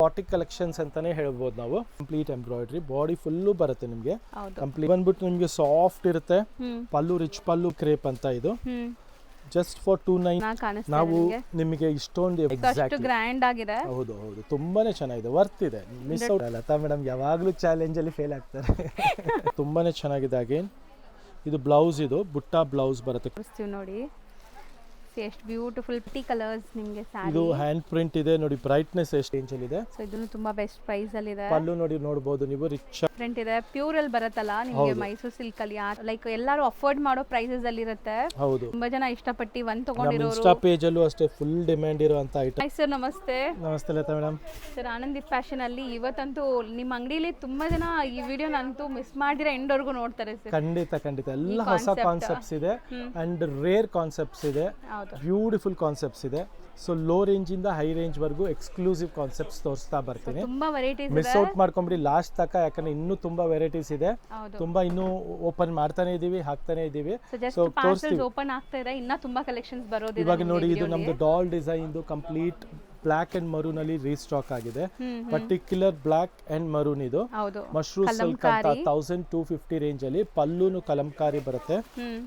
ಪಾಟಿ ಕಲೆಕ್ಷನ್ಸ್ ಅಂತಾನೆ ಹೇಳ್ಬೋದು ನಾವು. ಕಂಪ್ಲೀಟ್ ಎಂಬ್ರಾಯ್ಡ್ರಿ, ಬಾಡಿ ಫುಲ್ಲು ಬರುತ್ತೆ ನಿಮಗೆ. ಕಂಪ್ಲೀಟ್ ಬಂದ್ಬಿಟ್ಟು ನಿಮಗೆ ಸಾಫ್ಟ್ ಇರುತ್ತೆ. ಪಲ್ಲು ರಿಚ್ ಪಲ್ಲು ಕ್ರೇಪ್ ಅಂತ ಇದು. ಜಸ್ಟ್ ಫಾರ್ 290 ನಾವು ನಿಮಗೆ ಇಷ್ಟೊಂದು ಎಕ್ಸಾಕ್ಟ್ಲಿ ಗ್ರ್ಯಾಂಡ್ ಆಗಿದೆ. ಹೌದು ಹೌದು, ತುಂಬಾನೇ ಚೆನ್ನಾಗಿದೆ, ವರ್ತ್ ಇದೆ. Miss out. ಲತಾ ಮೇಡಮ್ ಯಾವಾಗಲೂ ಚಾಲೆಂಜ್ ಅಲ್ಲಿ ಫೇಲ್ ಆಗ್ತಾರೆ. ತುಂಬಾನೇ ಚೆನ್ನಾಗಿದೆ. ಅಗೇನ್ ಇದು ಬ್ಲೌಸ್, ಇದು ಬುಟ್ಟ ಬ್ಲೌಸ್ ಬರುತ್ತೆ ನೋಡಿ. ಎಷ್ಟು ಬ್ಯೂಟಿಫುಲ್ ಪಿಟಿ ಕಲರ್ಸ್ ನಿಮಗೆ ಸ್ಯಾರಿ. ಇದು ಹ್ಯಾಂಡ್ ಪ್ರಿಂಟ್ ಇದೆ ನೋಡಿ. ಬ್ರೈಟ್ನೆಸ್ ಎಷ್ಟು ರೇಂಜ್ ಅಲ್ಲಿ ಇದೆ. ಸೊ ಇದನ್ನು ತುಂಬಾ ಬೆಸ್ಟ್ ಪ್ರೈಸ್ ಅಲ್ಲಿ ಇದೆ. ಪಲ್ಲು ನೋಡಬಹುದು ನೀವು, ರಿಚ್ ಪ್ರಿಂಟ್ ಇದೆ. ಪ್ಯೂರ್ ಅಲ್ಲಿ ಬರುತ್ತಲ್ಲ ನಿಮಗೆ, ಮೈಸೂರು ಸಿಲ್ಕ್ ಅಲ್ಲಿ ಲೈಕ್ ಎಲ್ಲರೂ ಅಫೋರ್ಡ್ ಮಾಡೋ ಪ್ರೈಸಸ್ ಅಲ್ಲಿ ಇರುತ್ತೆ. ಹೌದು, ತುಂಬಾ ಜನ ಇಷ್ಟಪಟ್ಟು ಒಂದು ತಗೊಂಡಿರೋರು. ಇನ್ಸ್ಟಾ ಪೇಜ್ ಅಲ್ಲೂ ಅಷ್ಟೇ ಫುಲ್ ಡಿಮ್ಯಾಂಡ್ ಇರುವಂತ ಐಟಮ್. ಹಾಯ್ ಸರ್, ನಮಸ್ತೆ. ನಮಸ್ತೆ Lata madam. Sir, Anandi Fashion ಅಲ್ಲಿ ಇವತ್ತಂತೂ ನಿಮ್ಮ ಅಂಗಡಿಲಿ ತುಂಬಾ ಜನ ಈ ವಿಡಿಯೋನಂತೂ ಮಿಸ್ ಮಾಡಿದ್ರೆ ಎಂಡ್ ವರೆಗೂ ನೋಡ್ತಾರೆ ಸರ್. ಖಂಡಿತ ಎಲ್ಲ ಹೊಸ ಕಾನ್ಸೆಪ್ಟ್ಸ್ ಇದೆ ಅಂಡ್ ರೇರ್ ಕಾನ್ಸೆಪ್ಟ್ಸ್ ಇದೆ, ಬ್ಯೂಟಿಫುಲ್ ಕಾನ್ಸೆಪ್ಟ್ಸ್ ಇದೆ. ಸೊ ಲೋ ರೇಂಜ್ ಇಂದ ಹೈ ರೇಂಜ್ ವರೆಗೂ ಎಕ್ಸ್ಕ್ಲೂಸಿವ್ ಕಾನ್ಸೆಪ್ಟ್ಸ್ ತೋರಿಸ್ತಾ ಬರ್ತೀನಿ. ತುಂಬಾ ವೆರೈಟೀಸ್ ಮಿಸ್ ಔಟ್ ಮಾಡ್ಕೊಂಬಿಡಿ ಲಾಸ್ಟ್ ತನಕ, ಯಾಕಂದ್ರೆ ಇನ್ನೂ ತುಂಬಾ ವೆರೈಟೀಸ್ ಇದೆ. ತುಂಬಾ ಇನ್ನೂ ಓಪನ್ ಮಾಡ್ತಾನೆ ಇದೀವಿ, ಹಾಕ್ತಾನೆ ಇದೀವಿ. ಸೊ ತೋರಿಸ್ತೀವಿ. ಓಪನ್ ಆಗ್ತಾ ಇದೆ, ಇನ್ನ ತುಂಬಾ ಕಲೆಕ್ಷನ್ಸ್ ಬರೋದಿದೆ. ಇವಾಗ ನೋಡಿ, ಇದು ನಮ್ದು doll design complete black and maroon ಅಲ್ಲಿ ರೀಸ್ಟಾಕ್ ಆಗಿದೆ. ಪರ್ಟಿಕ್ಯುಲರ್ ಬ್ಲಾಕ್ ಅಂಡ್ ಮರೂನ್ ಇದು. ಮಶ್ರೂಮ್ ಸಿಲ್ಕ್ ಅಂತ 1250 ರೇಂಜ್ ಅಲ್ಲಿ. ಪಲ್ಲೂನು ಕಲಂಕಾರಿ ಬರುತ್ತೆ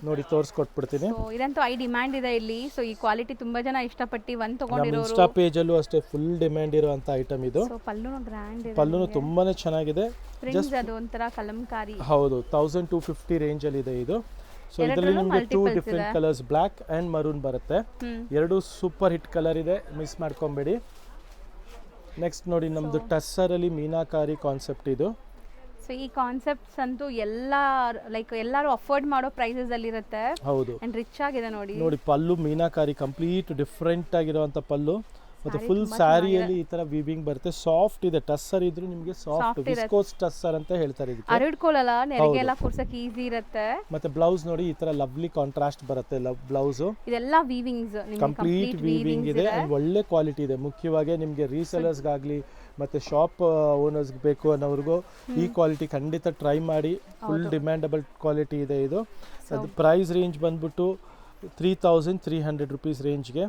ನೋಡಿ, ತೋರಿಸ್ಕೊಟ್ಬಿಡ್ತೀನಿ. ಇದಂತೂ ಐ ಡಿಮ್ಯಾಂಡ್ ಇದೆ ಇಲ್ಲಿ. ಸೊ ಈ ಕ್ವಾಲಿಟಿ ತುಂಬಾ ಜನ ಇಷ್ಟಪಟ್ಟು ಒಂದು ತಗೊಂಡಿರೋರು. ಇನ್ಸ್ಟಾ ಪೇಜ್ ಅಲ್ಲೂ ಅಷ್ಟೇ ಫುಲ್ ಡಿಮ್ಯಾಂಡ್ ಇರುವಂತ ಐಟಮ್ ಇದು. ಪಲ್ಲೂನು ಗ್ರ್ಯಾಂಡ್ ಇದೆ, ಪಲ್ಲೂನು ತುಂಬಾನೇ ಚೆನ್ನಾಗಿದೆ. ಜಸ್ಟ್ ಅದು ಒಂತರ ಕಲಂಕಾರಿ. ಹೌದು, 1250 ರೇಂಜ್ ಅಲ್ಲಿ ಇದೆ ಇದು. ಸೊ ಇದರಲ್ಲಿ ನಿಮಗೆ 2 different colours, block and maroon ಬರುತ್ತೆ. ಎರಡು ಸೂಪರ್ ಹಿಟ್ ಕಲರ್ ಇದೆ, ಮಿಸ್ ಮಾಡ್ಕೊಂಬೇಡಿ. ನೆಕ್ಸ್ಟ್ ನೋಡಿ, ನಮ್ದು ಟಸ್ಸರ್ ಅಲ್ಲಿ ಮೀನಾಕಾರಿ ಕಾನ್ಸೆಪ್ಟ್ ಇದು. ಸೊ ಈ ಕಾನ್ಸೆಪ್ಟ್ಸ್ ಅಂತೂ ಎಲ್ಲರೂ ಅಫೋರ್ಡ್ ಮಾಡೋ ಪ್ರೈಸಸ್ ಅಲ್ಲಿ ಇರುತ್ತೆ. ಹೌದು, ಅಂಡ್ ರಿಚ್ ಆಗಿದೆ ನೋಡಿ. ಪಲ್ಲು ಮೀನಾಕಾರಿ ಕಂಪ್ಲೀಟ್ ಡಿಫ್ರೆಂಟ್ ಆಗಿರುವಂತ ಪಲ್ಲು, ಮತ್ತೆ ಫುಲ್ ಸ್ಯಾರಿಯಲ್ಲಿ ಈ ತರ ವೀವಿಂಗ್ ಬರುತ್ತೆ. ಸಾಫ್ಟ್ ಇದೆ, ಟಸ್ಸರ್ ಇದ್ರು ನಿಮಗೆ ಸಾಫ್ಟ್ ವಿಸ್ಕೋಸ್ ಟಸ್ಸರ್ ಅಂತ ಹೇಳ್ತಾರೆ ಇದಕ್ಕೆ. ಹರಡ್ಕೊಳ್ಳಲ್ಲ, ನೆರಿಗೆಲ್ಲ ಕೂರ್ಸಕ್ಕೆ ಈಜಿ ಇರುತ್ತೆ. ಮತ್ತೆ ಬ್ಲೌಸ್ ನೋಡಿ, ಈ ತರ ಲವ್ಲಿ ಕಾಂಟ್ರಾಸ್ಟ್ ಬರುತ್ತೆ ಬ್ಲೌಸ್. ಇದೆಲ್ಲ ವೀವಿಂಗ್ಸ್, ಕಂಪ್ಲೀಟ್ ವೀವಿಂಗ್ ಇದೆ, ಒಳ್ಳೆ ಕ್ವಾಲಿಟಿ ಇದೆ. ಮುಖ್ಯವಾಗಿ ನಿಮಗೆ ರೀಸೆಲರ್ಸ್ ಗಾಗ್ಲಿ ಮತ್ತೆ ಶಾಪ್ ಓನರ್ಸ್ ಬೇಕು ಅನ್ನೋರ್ಗೂ ಈ ಕ್ವಾಲಿಟಿ ಖಂಡಿತ ಟ್ರೈ ಮಾಡಿ. ಫುಲ್ ಡಿಮ್ಯಾಂಡಬಲ್ ಕ್ವಾಲಿಟಿ ಇದೆ ಇದು. ಅದು ಪ್ರೈಸ್ ರೇಂಜ್ ಬಂದ್ಬಿಟ್ಟು 3300 rupees ರೇಂಜ್ಗೆ.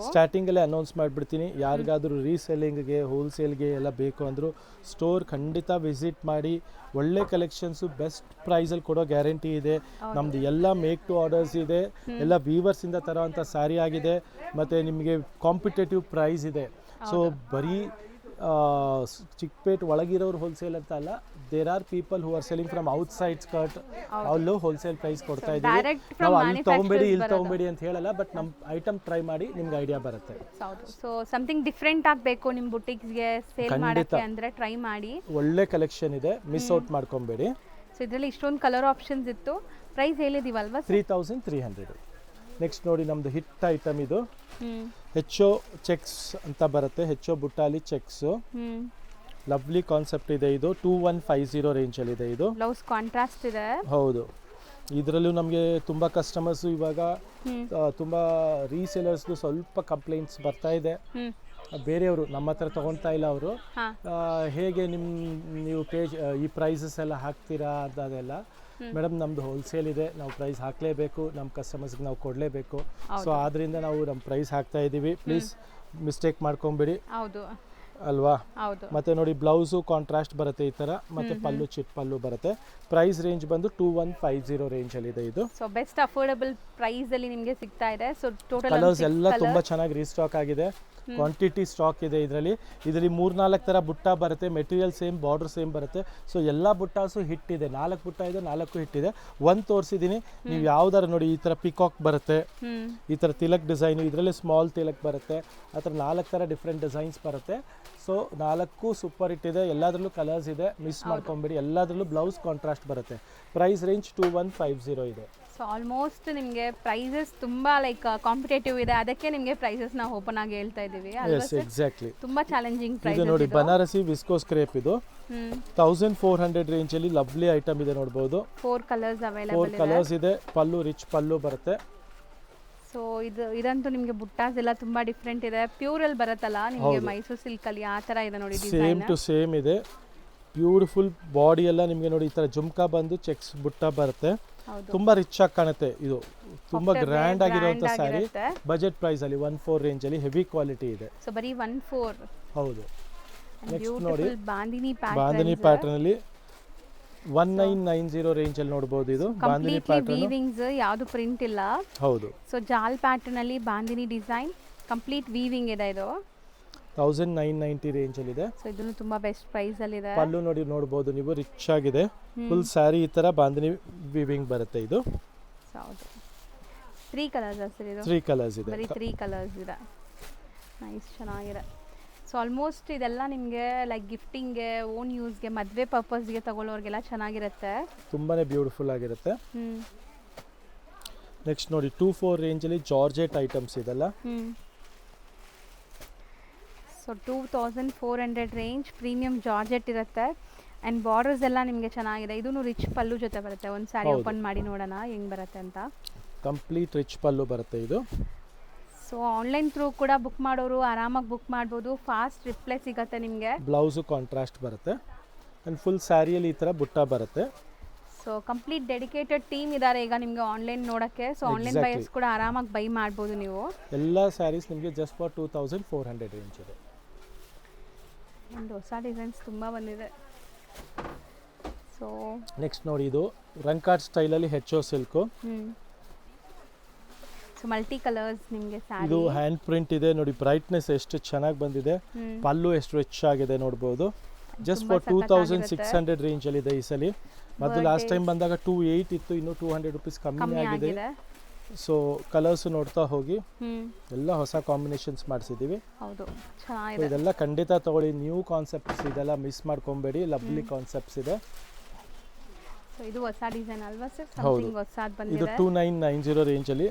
ಸ್ಟಾರ್ಟಿಂಗ್ ಅಲ್ಲೇ ಅನೌನ್ಸ್ ಮಾಡ್ಬಿಡ್ತೀನಿ, ಯಾರಿಗಾದ್ರೂ ರೀಸೆಲ್ಲಿಂಗ್ಗೆ ಹೋಲ್ಸೇಲ್ಗೆ ಎಲ್ಲ ಬೇಕು ಅಂದ್ರು ಸ್ಟೋರ್ ಖಂಡಿತ ವಿಸಿಟ್ ಮಾಡಿ. ಒಳ್ಳೆ ಕಲೆಕ್ಷನ್ಸು ಬೆಸ್ಟ್ ಪ್ರೈಸಲ್ಲಿ ಕೊಡೋ ಗ್ಯಾರಂಟಿ ಇದೆ. ನಮ್ದು ಎಲ್ಲ ಮೇಕ್ ಟು ಆರ್ಡರ್ಸ್ ಇದೆ, ಎಲ್ಲ ವೀವರ್ಸ್ ಇಂದ ತರೋಂಥ ಸ್ಯಾರಿ ಆಗಿದೆ. ಮತ್ತೆ ನಿಮಗೆ ಕಾಂಪಿಟೇಟಿವ್ ಪ್ರೈಸ್ ಇದೆ. ಸೊ ಬರೀ ಚಿಕ್ಕಪೇಟ್ ಒಳಗಿರೋರು ಹೋಲ್ಸೇಲ್ ಅಂತ ಅಲ್ಲ, there are people who are selling from outside skirt, ಅಲ್ಲೂ ಹೋಲ್ಸೇಲ್ ಪ್ರೈಸ್ ಕೊಡ್ತಾ ಇದ್ದೀವಿ ನಾವು. ಅಲ್ಲಿ ತಗೊಂಬೇಡಿ ಇಲ್ಲಿ ತಗೊಂಬೇಡಿ ಅಂತ ಹೇಳಲ್ಲ, ಬಟ್ ನಮ್ಮ ಐಟಮ್ ಟ್ರೈ ಮಾಡಿ ನಿಮ್ಗೆ ಐಡಿಯಾ ಬರುತ್ತೆ. ಸೊ ಸಮಥಿಂಗ್ ಡಿಫ್ರೆಂಟ್ ಆಗಬೇಕು ನಿಮ್ಮ ಬುಟಿಕ್ಸ್ಗೆ ಸೇಲ್ ಮಾಡೋಕ್ಕೆ ಅಂದ್ರೆ ಟ್ರೈ ಮಾಡಿ. ಒಳ್ಳೆ ಕಲೆಕ್ಷನ್ ಇದೆ, ಮಿಸ್ ಔಟ್ ಮಾಡ್ಕೊಂಬೇಡಿ. ಸೊ ಇದರಲ್ಲಿ ಇಷ್ಟೊಂದು ಕಲರ್ ಆಪ್ಷನ್ಸ್ ಇತ್ತು. ಪ್ರೈಸ್ ಹೇಳಿದೀವಲ್ವಾ? 3300. ನೆಕ್ಸ್ಟ್ ನೋಡಿ, ನಮ್ದು ಹಿಟ್ ಐಟಮ್ ಇದು. ಹೆಚ್ಚೋ ಚೆಕ್ಸ್ ಅಂತ ಬರುತ್ತೆ, ಹೆಚ್ಚೋ ಬುಟ್ಟಾಲಿ ಚೆಕ್ಸ್. ಲವ್ಲಿ ಕಾನ್ಸೆಪ್ಟ್ ಇದೆ ಇದು. 2150 ರೇಂಜ್ ಅಲ್ಲಿ ಇದೆ ಇದು. ಬ್ಲೌಸ್ ಕಾಂಟ್ರಾಸ್ಟ್ ಇದೆ. ಹೌದು, ಇದರಲ್ಲೂ ನಮಗೆ ತುಂಬಾ ಕಸ್ಟಮರ್ಸ್ ಇವಾಗ ತುಂಬಾ ರೀಸೇಲರ್ಸ್ ಸ್ವಲ್ಪ ಕಂಪ್ಲೇಂಟ್ಸ್ ಬರ್ತಾ ಇದೆ. ಬೇರೆಯವರು ನಮ್ಮ ಹತ್ರ ತಗೊಳ್ತಾ ಇಲ್ಲ. ಅವರು ಹೇಗೆ ನೀವು ಪೇಜ್ ಈ ಪ್ರೈಸಸ್ ಎಲ್ಲ ಹಾಕ್ತೀರಾ ಅದೆಲ್ಲ. ಮೇಡಮ್, ನಮ್ದು ಹೋಲ್ಸೇಲ್ ಇದೆ, ನಾವು ಪ್ರೈಸ್ ಹಾಕಲೇಬೇಕು, ನಮ್ಮ ಕಸ್ಟಮರ್ಸ್ಗೆ ನಾವು ಕೊಡಲೇಬೇಕು. ಸೊ ಆದ್ರಿಂದ ನಾವು ನಮ್ಮ ಪ್ರೈಸ್ ಹಾಕ್ತಾ ಇದ್ದೀವಿ. ಪ್ಲೀಸ್ ಮಿಸ್ಟೇಕ್ ಮಾಡ್ಕೊಂಬೇಡಿ ಅಲ್ವಾ. ಮತ್ತೆ ನೋಡಿ, ಬ್ಲೌಸು ಕಾಂಟ್ರಾಸ್ಟ್ ಬರುತ್ತೆ ಈ ತರ, ಮತ್ತೆ ಪಲ್ಲು ಚಿಟ್ ಪಲ್ಲು ಬರುತ್ತೆ. ಪ್ರೈಸ್ ರೇಂಜ್ ಬಂದು 2150 ರೇಂಜ್ ಅಲ್ಲಿ ಇದೆ ಇದು. ಸೊ ಬೆಸ್ಟ್ ಅಫೋರ್ಡಬಲ್ ಪ್ರೈಸ್ ಅಲ್ಲಿ ನಿಮಗೆ ಸಿಗ್ತಾ ಇದೆ. ಸೊ ಟೋಟಲ್ ಕಲರ್ಸ್ ಎಲ್ಲ ತುಂಬಾ ಚೆನ್ನಾಗಿ ರೀಸ್ಟಾಕ್ ಆಗಿದೆ. ಕ್ವಾಂಟಿಟಿ ಸ್ಟಾಕ್ ಇದೆ ಇದರಲ್ಲಿ. 3-4 ತರ ಬುಟ್ಟ ಬರುತ್ತೆ, ಮೆಟೀರಿಯಲ್ ಸೇಮ್, ಬಾರ್ಡರ್ ಸೇಮ್ ಬರುತ್ತೆ. ಸೊ ಎಲ್ಲ ಬುಟ್ಟಾಸು ಹಿಟ್ ಇದೆ. 4 ಬುಟ್ಟ ಇದೆ, 4 ಹಿಟ್ ಇದೆ. ಒಂದು ತೋರಿಸಿದ್ದೀನಿ, ನೀವು ಯಾವ್ದಾರ ನೋಡಿ. ಈ ತರ ಪಿಕಾಕ್ ಬರುತ್ತೆ, ಈ ತರ ತಿಲಕ್ ಡಿಸೈನ್, ಇದರಲ್ಲಿ ಸ್ಮಾಲ್ ತಿಲಕ್ ಬರುತ್ತೆ. ಆ ಥರ 4 ತರ ಡಿಫ್ರೆಂಟ್ ಡಿಸೈನ್ಸ್ ಬರುತ್ತೆ. ಸೊ 4 ಸೂಪರ್ ಹಿಟ್ ಇದೆ. ಎಲ್ಲದರಲ್ಲೂ ಕಲರ್ಸ್ ಇದೆ, ಮಿಸ್ ಮಾಡ್ಕೊಂಬೇಡಿ. ಎಲ್ಲದರಲ್ಲೂ ಬ್ಲೌಸ್ ಕಾಂಟ್ರಾಸ್ಟ್ ಬರುತ್ತೆ. ಪ್ರೈಸ್ ರೇಂಜ್ 2150 ಇದೆ. ಸೊ ಆಲ್ಮೋಸ್ಟ್ ನಿಮಗೆ ಪ್ರೈಸಸ್ ತುಂಬಾ ಕಾಂಪಿಟೇಟಿವ್ ಇದೆ, ಅದಕ್ಕೆ ನಿಮಗೆ ಪ್ರೈಸಸ್ ನಾವು ಓಪನ್ ಆಗಿ ಹೇಳ್ತಾ ಇದ್ದೀವಿ. ಎಕ್ಸಾಕ್ಟ್ಲಿ, ತುಂಬಾ ಚಾಲೆಂಜಿಂಗ್ ಪ್ರೈಸ್ ಇದು ನೋಡಿ. ಬನಾರಸಿ ವಿಸ್ಕೋಸ್ ಕ್ರೇಪ್ ಇದು 1400 ರೇಂಜ್ ಅಲ್ಲಿ ಲವ್ಲಿ ಐಟಮ್ ಇದೆ, ನೋಡಬಹುದು. 4 ಕಲರ್ಸ್ ಅವೈಲೇಬಲ್ ಇದೆ. 4 ಕಲರ್ಸ್ ಇದೆ. ಪಲ್ಲು ರಿಚ್ ಪಲ್ಲು ಬರುತ್ತೆ. ಸೊ ಇದಂತೂ ನಿಮಗೆ ಬುಟ್ಟಾಸ್ ಎಲ್ಲ ತುಂಬಾ ಡಿಫ್ರೆಂಟ್ ಇದೆ. ಪ್ಯೂರ್ ಅಲ್ಲಿ ಬರುತ್ತಲ್ಲ ನಿಮಗೆ, ಮೈಸೂರು ಸಿಲ್ಕ್ ಅಲ್ಲಿ ಆ ತರ ಇದೆ ನೋಡಿ ಡಿಸೈನ್. ಸೇಮ್ ಟು ಸೇಮ್ ಇದೆ. ಬ್ಯೂಟಿಫುಲ್ ಬಾಡಿ ಎಲ್ಲ ನಿಮಗೆ ನೋಡಿ ಈ ಥರ ಜುಮ್ಕಾ ಬಂದು ಚೆಕ್ಸ್ ಬುಟ್ಟ ಬರುತ್ತೆ. ಹೌದು ತುಂಬ ರಿಚ್ ಆಗಿ ಕಾಣುತ್ತೆ. ಇದು ತುಂಬ After ಗ್ರ್ಯಾಂಡ್ wear ಆಗಿರುವಂಥ grand ಸ್ಯಾರಿ. ಆಗಿರುತ್ತೆ. ಬಜೆಟ್ ಪ್ರೈಸಲ್ಲಿ 1.4 ರೇಂಜಲ್ಲಿ ಹೆವಿ ಕ್ವಾಲಿಟಿ ಇದೆ. ಸೊ ಬರೀ 1.4 ಹೌದು. ನೆಕ್ಸ್ಟ್ ನೋಡಿ ಬ್ಯೂಟಿಫುಲ್ ಬಾಂದಿನಿ ಬಾಂಧನಿ ಪ್ಯಾಟರ್ನ್ ಪ್ಯಾಟರ್ನಲ್ಲಿ 1990 ರೇಂಜಲ್ಲಿ ನೋಡ್ಬೋದು. ಇದು ಬಾಂಧನಿ ಕಂಪ್ಲೀಟ್ಲಿ ಪ್ಯಾಟರ್ನ್. ವೀವಿಂಗ್ಸ್ ಯಾವುದು ಪ್ರಿಂಟ್ ಇಲ್ಲ. ಹೌದು. ಸೊ ಜಾಲ್ ಪ್ಯಾಟರ್ನ್ ಅಲ್ಲಿ ಬಾಂದಿನಿ ಡಿಸೈನ್ ಕಂಪ್ಲೀಟ್ ವೀವಿಂಗ್ ಇದೆ ಇದು. 1990 ರೇಂಜಲ್ಲಿ ಇದೆ. ಸೊ ಇದನ್ನು ತುಂಬಾ ಬೆಸ್ಟ್ ಪ್ರೈಸ್ ಅಲ್ಲಿ ಇದೆ. ಪಲ್ಲು ನೋಡ್ಬೋದು ನೀವು, ರಿಚ್ ಆಗಿದೆ. ಫುಲ್ ಸ್ಯಾರಿ ಈ ತರ ಬಾಂಧನಿ ವಿವಿಂಗ್ ಬರುತ್ತೆ. ಇದು ಸೊ ಹೌದು 3 ಕಲರ್ಸ್ ಸರ್. ಇದು 3 ಕಲರ್ಸ್ ಇದೆ. ಬರೀ 3 ಕಲರ್ಸ್ ಇದೆ. ನೈಸ್, ಚೆನ್ನಾಗಿದೆ. ಸೊ ಆಲ್ಮೋಸ್ಟ್ ಇದೆಲ್ಲ ನಿಮಗೆ ಲೈಕ್ ಗಿಫ್ಟಿಂಗ್ಗೆ, ಓನ್ ಯೂಸ್ಗೆ, ಮದುವೆ ಪರ್ಪಸ್ಗೆ ತಗೊಳ್ಳೋರಿಗೆಲ್ಲ ಚೆನ್ನಾಗಿರುತ್ತೆ. ತುಂಬಾನೇ ಬ್ಯೂಟಿಫುಲ್ ಆಗಿರುತ್ತೆ. ನೆಕ್ಸ್ಟ್ ನೋಡಿ 2.4 ರೇಂಜಲ್ಲಿ ಜಾರ್ಜೆಟ್ ಐಟಮ್ಸ್ ಇದೆಲ್ಲ. ಸೊ 2400 ರೇಂಜ್ ಪ್ರೀಮಿಯಂ ಜಾರ್ಜೆಟ್ ಇರುತ್ತೆ. ಆ್ಯಂಡ್ ಬಾರ್ಡರ್ಸ್ ಎಲ್ಲ ನಿಮಗೆ ಚೆನ್ನಾಗಿದೆ. ಇದೂ ರಿಚ್ ಪಲ್ಲು ಜೊತೆ ಬರುತ್ತೆ. ಒಂದು ಸ್ಯಾರಿ ಓಪನ್ ಮಾಡಿ ನೋಡೋಣ ಹೆಂಗೆ ಬರುತ್ತೆ ಅಂತ. ಕಂಪ್ಲೀಟ್ ರಿಚ್ ಪಲ್ಲು ಬರುತ್ತೆ ಇದು. ಸೊ ಆನ್ಲೈನ್ ಥ್ರೂ ಕೂಡ ಬುಕ್ ಮಾಡೋರು ಆರಾಮಾಗಿ ಬುಕ್ ಮಾಡ್ಬೋದು. ಫಾಸ್ಟ್ ರಿಪ್ಲೈ ಸಿಗುತ್ತೆ ನಿಮಗೆ. ಬ್ಲೌಸು ಕಾಂಟ್ರಾಸ್ಟ್ ಬರುತ್ತೆ. ಆ್ಯಂಡ್ ಫುಲ್ ಸ್ಯಾರಿಯಲ್ಲಿ ಈ ಥರ ಬುಟ್ಟ ಬರುತ್ತೆ. ಸೊ ಕಂಪ್ಲೀಟ್ ಡೆಡಿಕೇಟೆಡ್ ಟೀಮ್ ಇದ್ದಾರೆ ಈಗ ನಿಮಗೆ ಆನ್ಲೈನ್ ನೋಡೋಕ್ಕೆ. ಸೊ ಆನ್ಲೈನ್ ಬೈಯರ್ಸ್ ಕೂಡ ಆರಾಮಾಗಿ ಬೈ ಮಾಡ್ಬೋದು ನೀವು. ಎಲ್ಲ ಸ್ಯಾರೀಸ್ ನಿಮಗೆ ಜಸ್ಟ್ ಫಾರ್ 2400 ರೇಂಜ್ ಇದೆ. ಒಂದು ಹೊಸ ಡಿಸೈನ್ಸ್ ತುಂಬ ಬಂದಿದೆ. ಸೊ ನೆಕ್ಸ್ಟ್ ನೋಡಿ ಇದು ರಂಕಾಟ್ ಸ್ಟೈಲಲ್ಲಿ ಹೆಚ್ಚೋ ಸಿಲ್ಕು. ಸೊ ಮಲ್ಟಿ ಕಲರ್ಸ್ ನಿಮಗೆ ಸ್ಯಾರಿ. ಇದು ಹ್ಯಾಂಡ್ ಪ್ರಿಂಟ್ ಇದೆ ನೋಡಿ. ಬ್ರೈಟ್ನೆಸ್ ಎಷ್ಟು ಚೆನ್ನಾಗಿ ಬಂದಿದೆ. ಪಲ್ಲು ಎಷ್ಟು ರಿಚ್ ಆಗಿದೆ ನೋಡ್ಬೋದು. ಜಸ್ಟ್ ಫಾರ್ 2600 ರೇಂಜಲ್ಲಿ ಇದೆ ಈ ಸಲ. ಮತ್ತು ಲಾಸ್ಟ್ ಟೈಮ್ ಬಂದಾಗ 28 ಇತ್ತು, ಇನ್ನು 200 ರುಪೀಸ್ ಕಮ್ಮಿ ಆಗಿದೆ. ಸೊ ಕಲರ್ಸ್ ನೋಡ್ತಾ ಹೋಗಿ, ಎಲ್ಲ ಹೊಸ ಕಾಂಬಿನೇಷನ್ಸ್ ಮಾಡಿಸಿದ್ದೀವಿ. ಹೌದು, ಚೆನ್ನಾಗಿದೆ. ಇದೆಲ್ಲ ಖಂಡಿತ ತಗೊಳ್ಳಿ. ನ್ಯೂ ಕಾನ್ಸೆಪ್ಟ್ಸ್ ಇದೆಲ್ಲ ಮಿಸ್ ಮಾಡ್ಕೊಬೇಡಿ. ಲವ್ಲಿ ಕಾನ್ಸೆಪ್ಟ್ಸ್ ಇದೆ. ಸೊ ಇದು ಹೊಸ ಡಿಸೈನ್ ಅಲ್ವಾ ಸರ್? ಹೌದು, ಸಮಥಿಂಗ್ ಹೊಸದು ಬಂದಿದೆ. ಇದು 2990 ರೇಂಜಲ್ಲಿ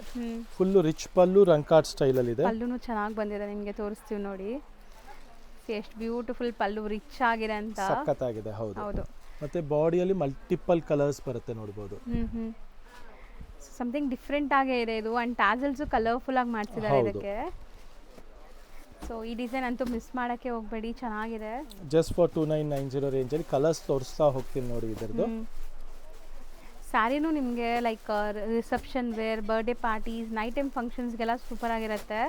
ಫುಲ್ ರಿಚ್ ಪಲ್ಲು ರಂಕಾಟ್ ಸ್ಟೈಲಲ್ಲಿ ಇದೆ. ಪಲ್ಲುನು ಚೆನ್ನಾಗಿ ಬಂದಿದೆ, ನಿಮಗೆ ತೋರಿಸ್ತೀವಿ ನೋಡಿ. ಎಷ್ಟು ಬ್ಯೂಟಿಫುಲ್ ಪಲ್ಲು, ರಿಚ್ ಆಗಿದೆ ಅಂತ. ಸಖತ್ತಾಗಿದೆ. ಹೌದು ಹೌದು. ಮತ್ತೆ ಬಾಡಿಯಲ್ಲಿ ಮಲ್ಟಿಪಲ್ ಕಲರ್ಸ್ ಬರುತ್ತೆ ನೋಡ್ಬೋದು. ಸಮಥಿಂಗ್ ಡಿಫ್ರೆಂಟ್ ಆಗೇ ಇದೆ ಇದು. ಆ್ಯಂಡ್ ಟ್ಯಾಸಲ್ಸು ಕಲರ್ಫುಲ್ ಆಗಿ ಮಾಡಿಸಿದ್ದಾರೆ ಇದಕ್ಕೆ. ಸೊ ಈ ಡಿಸೈನ್ ಅಂತೂ ಮಿಸ್ ಮಾಡೋಕ್ಕೆ ಹೋಗಬೇಡಿ, ಚೆನ್ನಾಗಿದೆ. ಜಸ್ಟ್ ಫಾರ್ 2990 ರೇಂಜಲ್ಲಿ ಕಲರ್ಸ್ ತೋರಿಸ್ತಾ ಹೋಗ್ತೀನಿ ನೋಡಿ ಇದರದ್ದು. ಸ್ಯಾರಿನೂ ನಿಮಗೆ like reception wear, birthday parties, night time ಫಂಕ್ಷನ್ಸ್ಗೆಲ್ಲ ಸೂಪರ್ ಆಗಿರುತ್ತೆ.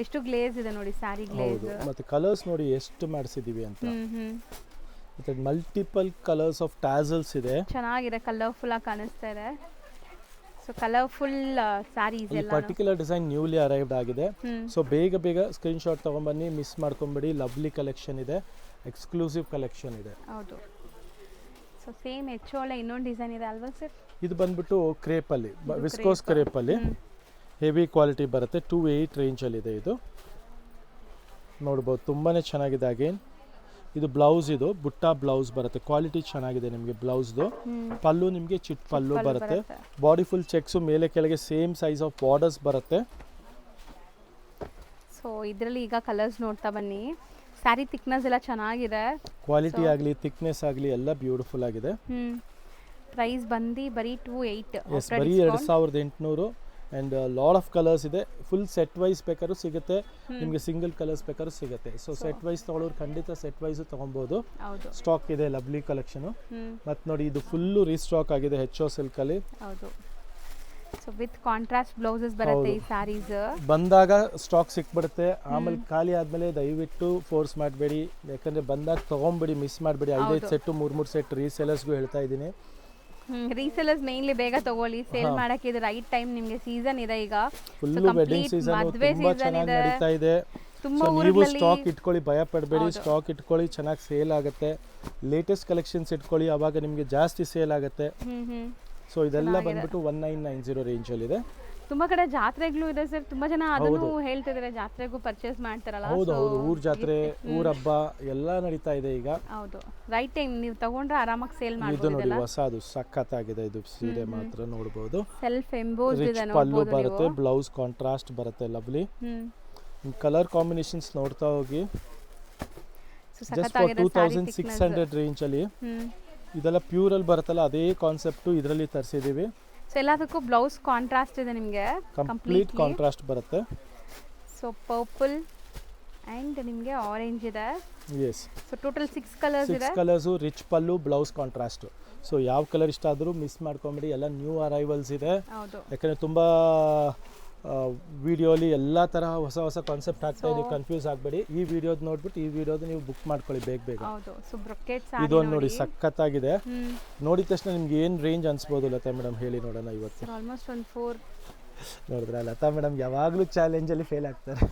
ಎಷ್ಟು ಗ್ಲೇಸ್ ಇದೆ ನೋಡಿ, ಸ್ಯಾರಿ ಗ್ಲೇಸ್. ಮತ್ತೆ ಕಲರ್ಸ್ ನೋಡಿ ಎಷ್ಟು ಮಾಡಿಸಿದೀವಿ ಅಂತ. ಮತ್ತೆ ಮಲ್ಟಿಪಲ್ ಕಲರ್ಸ್ ಆಫ್ ಟ್ಯಾಸಲ್ಸ್ ಇದೆ. ಚೆನ್ನಾಗಿದೆ, ಕಲರ್ಫುಲ್ ಆಗಿ ಕಾಣಿಸ್ತಾ ಇದೆ. ಸೊ ಕಲರ್ಫುಲ್ ಸ್ಯಾರೀಸ್ ಎಲ್ಲ. ಪರ್ಟಿಕ್ಯುಲರ್ ಡಿಸೈನ್ ನ್ಯೂಲಿ ಅರೈವ್ಡ್ ಆಗಿದೆ. ಸೊ ಬೇಗ ಸ್ಕ್ರೀನ್ ಶಾಟ್ ತಗೊಂಡ್ಬನ್ನಿ, ಮಿಸ್ ಮಾಡ್ಕೊಂಬೇಡಿ. ಲವ್ಲಿ ಕಲೆಕ್ಷನ್ ಇದೆ, ಎಕ್ಸ್ಕ್ಲೂಸಿವ್ ಕಲೆಕ್ಷನ್ ಇದೆ. ಹೌದು. ಸೊ ಸೇಮ್ ಹೆಚ್ಚೋಳೆ ಇನ್ನೊಂದು ಡಿಸೈನ್ ಇದೆ ಅಲ್ವಾ ಸರ್? ಇದು ಬಂದ್ಬಿಟ್ಟು ಕ್ರೇಪಲ್ಲಿ, ವಿಸ್ಕೋಸ್ ಕ್ರೇಪಲ್ಲಿ ಹೆವಿ ಕ್ವಾಲಿಟಿ ಬರುತ್ತೆ. 28 ರೇಂಜಲ್ಲಿದೆ ಇದು. ನೋಡ್ಬೋದು, ತುಂಬಾ ಚೆನ್ನಾಗಿದೆ. ಅಗೇನ್ ಇದು ಬ್ಲೌಸ್, ಇದು ಬುಟ್ಟ ಬ್ಲೌಸ್ ಬರುತ್ತೆ. ಕ್ವಾಲಿಟಿ ಚೆನ್ನಾಗಿದೆ ನಿಮಗೆ ಬ್ಲೌಸ್ದು. ಪಲ್ಲು ನಿಮಗೆ ಚಿಟ್ ಪಲ್ಲು ಬರುತ್ತೆ. ಬಾಡಿ ಫುಲ್ ಚೆಕ್ಸು ಮೇಲೆ ಕೆಳಗೆ ಸೇಮ್ ಸೈಜ್ ಆಫ್ ಬಾರ್ಡರ್ಸ್ ಬರುತ್ತೆ. ಸೊ ಇದರಲ್ಲಿ ಈಗ ಕಲರ್ಸ್ ನೋಡ್ತಾ ಬನ್ನಿ. ಸ್ಯಾರಿ ಥಿಕ್ನೆಸ್ ಎಲ್ಲ ಚೆನ್ನಾಗಿದೆ. ಕ್ವಾಲಿಟಿ ಆಗಲಿ ಥಿಕ್ನೆಸ್ ಆಗಲಿ ಎಲ್ಲ ಬ್ಯೂಟಿಫುಲ್ ಆಗಿದೆ. ಪ್ರೈಸ್ ಬಂದು ಬರೀ 28. ಎಸ್, ಬರೀ 2800. ಆ್ಯಂಡ್ ಲಾಟ್ ಆಫ್ ಕಲರ್ಸ್ ಇದೆ. ಫುಲ್ ಸೆಟ್ ವೈಸ್ ಬೇಕಾದ್ರೂ ಸಿಗುತ್ತೆ ನಿಮಗೆ, ಸಿಂಗಲ್ ಕಲರ್ಸ್ ಬೇಕಾದ್ರೂ ಸಿಗುತ್ತೆ. ಸೊ ಸೆಟ್ ವೈಸ್ ತೊಗೊಳೋರು ಖಂಡಿತ ಸೆಟ್ ವೈಸು ತೊಗೊಬೋದು. ಸ್ಟಾಕ್ ಇದೆ ಲವ್ಲಿ ಕಲೆಕ್ಷನು. ಮತ್ತು ನೋಡಿ ಇದು ಫುಲ್ಲು ರೀಸ್ಟಾಕ್ ಆಗಿದೆ ಹೆಚ್ಚೋ ಸಿಲ್ಕಲ್ಲಿ. ಹೌದು. ಸೊ ವಿತ್ ಕಾಂಟ್ರಾಸ್ಟ್ ಬ್ಲೌಸಸ್ ಬರುತ್ತೆ ಈ ಸ್ಯಾರೀಸ್. ಬಂದಾಗ ಸ್ಟಾಕ್ ಸಿಕ್ಬಿಡುತ್ತೆ. ಆಮೇಲೆ ಖಾಲಿ ಆದಮೇಲೆ ದಯವಿಟ್ಟು ಫೋರ್ಸ್ ಮಾಡಬೇಡಿ, ಯಾಕಂದರೆ ಬಂದಾಗ ತೊಗೊಂಬಿಡಿ, ಮಿಸ್ ಮಾಡಬೇಡಿ. 5 ಸೆಟ್ಟು 3 ಸೆಟ್ ರೀಸೇಲರ್ಸ್ಗೂ ಹೇಳ್ತಾ ಇದ್ದೀನಿ. ರೀಸೆಲರ್ಸ್ ಮೇನ್ಲಿ ಬೇಗ ತಗೊಳ್ಳಿ, ಸೇಲ್ ಮಾಡಕ್ಕೆ ಇದು ರೈಟ್ ಟೈಮ್. ನಿಮಗೆ ಸೀಸನ್ ಇದೆ ಈಗ, ಫುಲ್ ವೆಡ್ಡಿಂಗ್ ಸೀಸನ್ ತುಂಬಾ ಚೆನ್ನಾಗಿ ನಡೀತಾ ಇದೆ. ತುಂಬಾ ನೀವು ಸ್ಟಾಕ್ ಇಟ್ಕೊಳ್ಳಿ, ಭಯ ಪಡಬೇಡಿ. ಸ್ಟಾಕ್ ಇಟ್ಕೊಳ್ಳಿ, ಚೆನ್ನಾಗಿ ಸೇಲ್ ಆಗುತ್ತೆ. ಲೇಟೆಸ್ಟ್ ಕಲೆಕ್ಷನ್ಸ್ ಇಟ್ಕೊಳ್ಳಿ, ಅವಾಗ ನಿಮಗೆ ಜಾಸ್ತಿ ಸೇಲ್ ಆಗುತ್ತೆ. ಸೊ ಇದೆಲ್ಲ ಬಂದ್ಬಿಟ್ಟು 1990 ರೇಂಜಲ್ಲಿ ಇದೆ. ತುಂಬಾ ಕಡೆ ಜಾತ್ರೆಗಳು ಇದೆ ಸರ್, ತುಂಬಾ ಜನ ಅದನ್ನು ಹೇಳ್ತಿದ್ದಾರೆ, ಜಾತ್ರೆಗೂ ಪರ್ಚೇಸ್ ಮಾಡ್ತಾರಲ್ಲ. ಹೌದು, ಊರ್ ಜಾತ್ರೆ, ಊರ್ ಹಬ್ಬ ಎಲ್ಲ ನಡೀತಾ ಇದೆ ಈಗ. ಹೌದು, ರೈಟ್ ಟೈಮ್ ನೀವು ತಗೊಂಡ್ರೆ ಆರಾಮಾಗಿ ಸೇಲ್ ಇದು ಮಾಡಬಹುದು. ನೋಡಿ ಹೊಸದು ಸಖತ್ತಾಗಿದೆ. ಇದು ಸೀರೆ ಮಾತ್ರ ನೋಡಬಹುದು. ಸೆಲ್ಫ್ ಎಂಬೋಸ್ಡ್ ಇದೆ ನೋಡಬಹುದು. ಪಲ್ಲು ಬರುತ್ತೆ, ಬ್ಲೌಸ್ ಕಾಂಟ್ರಾಸ್ಟ್ ಬರುತ್ತೆ, ಲವ್ಲಿ. ಕಲರ್ ಕಾಂಬಿನೇಷನ್ಸ್ ನೋಡ್ತಾ ಹೋಗಿ. ಜಸ್ಟ್ ಫಾರ್ 2600 ರೇಂಜ್ ಅಲ್ಲಿ ಇದೆಲ್ಲ ಪ್ಯೂರ್ ಅಲ್ಲಿ ಬರುತ್ತಲ್ಲ, ಅದೇ ಕಾನ್ಸೆಪ್ಟ್ ಇದರಲ್ಲಿ ತರಿಸಿದೀವಿ. ಸೊ ಎಲ್ಲದಕ್ಕೂ ಬ್ಲೌಸ್ ಕಾಂಟ್ರಾಸ್ಟ್ ಇದೆ ನಿಮಗೆ, ಕಂಪ್ಲೀಟ್ ಕಾಂಟ್ರಾಸ್ಟ್ ಬರುತ್ತೆ. ಸೊ ಪರ್ಪಲ್ ಆ್ಯಂಡ್ ನಿಮಗೆ ಆರೆಂಜ್ ಇದೆ. ಎಸ್, ಸೊ ಟೋಟಲ್ 6 ಕಲರ್ಸ್ ಇದೆ. 6 ಕಲರ್ಸು, ರಿಚ್ ಪಲ್ಲು, ಬ್ಲೌಸ್ ಕಾಂಟ್ರಾಸ್ಟು. ಸೊ ಯಾವ ಕಲರ್ ಇಷ್ಟ ಆದರೂ ಮಿಸ್ ಮಾಡ್ಕೊಂಬಿಡಿ, ಎಲ್ಲ ನ್ಯೂ ಅರೈವಲ್ಸ್ ಇದೆ. ಹೌದು. ಯಾಕಂದರೆ ತುಂಬ ವಿಡಿಯೋಲಿ ಎಲ್ಲ ಥರ ಹೊಸ ಹೊಸ ಕಾನ್ಸೆಪ್ಟ್ ಆಗ್ತಾ ಇದೆ, ಕನ್ಫ್ಯೂಸ್ ಆಗಬೇಡಿ. ಈ ವಿಡಿಯೋದು ನೋಡ್ಬಿಟ್ಟು ಈ ವಿಡಿಯೋದು ನೀವು ಬುಕ್ ಮಾಡ್ಕೊಳ್ಳಿ ಬೇಗ. ಹೌದು. ಸೊ ಬ್ರೊಕೆಟ್ ಇದೊಂದು ನೋಡಿ ಸಖತ್ತಾಗಿದೆ. ನೋಡಿದ ತಕ್ಷಣ ನಿಮ್ಗೆ ಏನು ರೇಂಜ್ ಅನ್ಸ್ಬೋದು ಲತಾ ಮೇಡಮ್, ಹೇಳಿ ನೋಡೋಣ ಇವತ್ತು. ಆಲ್ಮೋಸ್ಟ್ ಒಂದು 4 ನೋಡಿದ್ರೆ ಲತಾ ಮೇಡಮ್ ಯಾವಾಗಲೂ ಚಾಲೆಂಜಲ್ಲಿ ಫೇಲ್ ಆಗ್ತಾರೆ.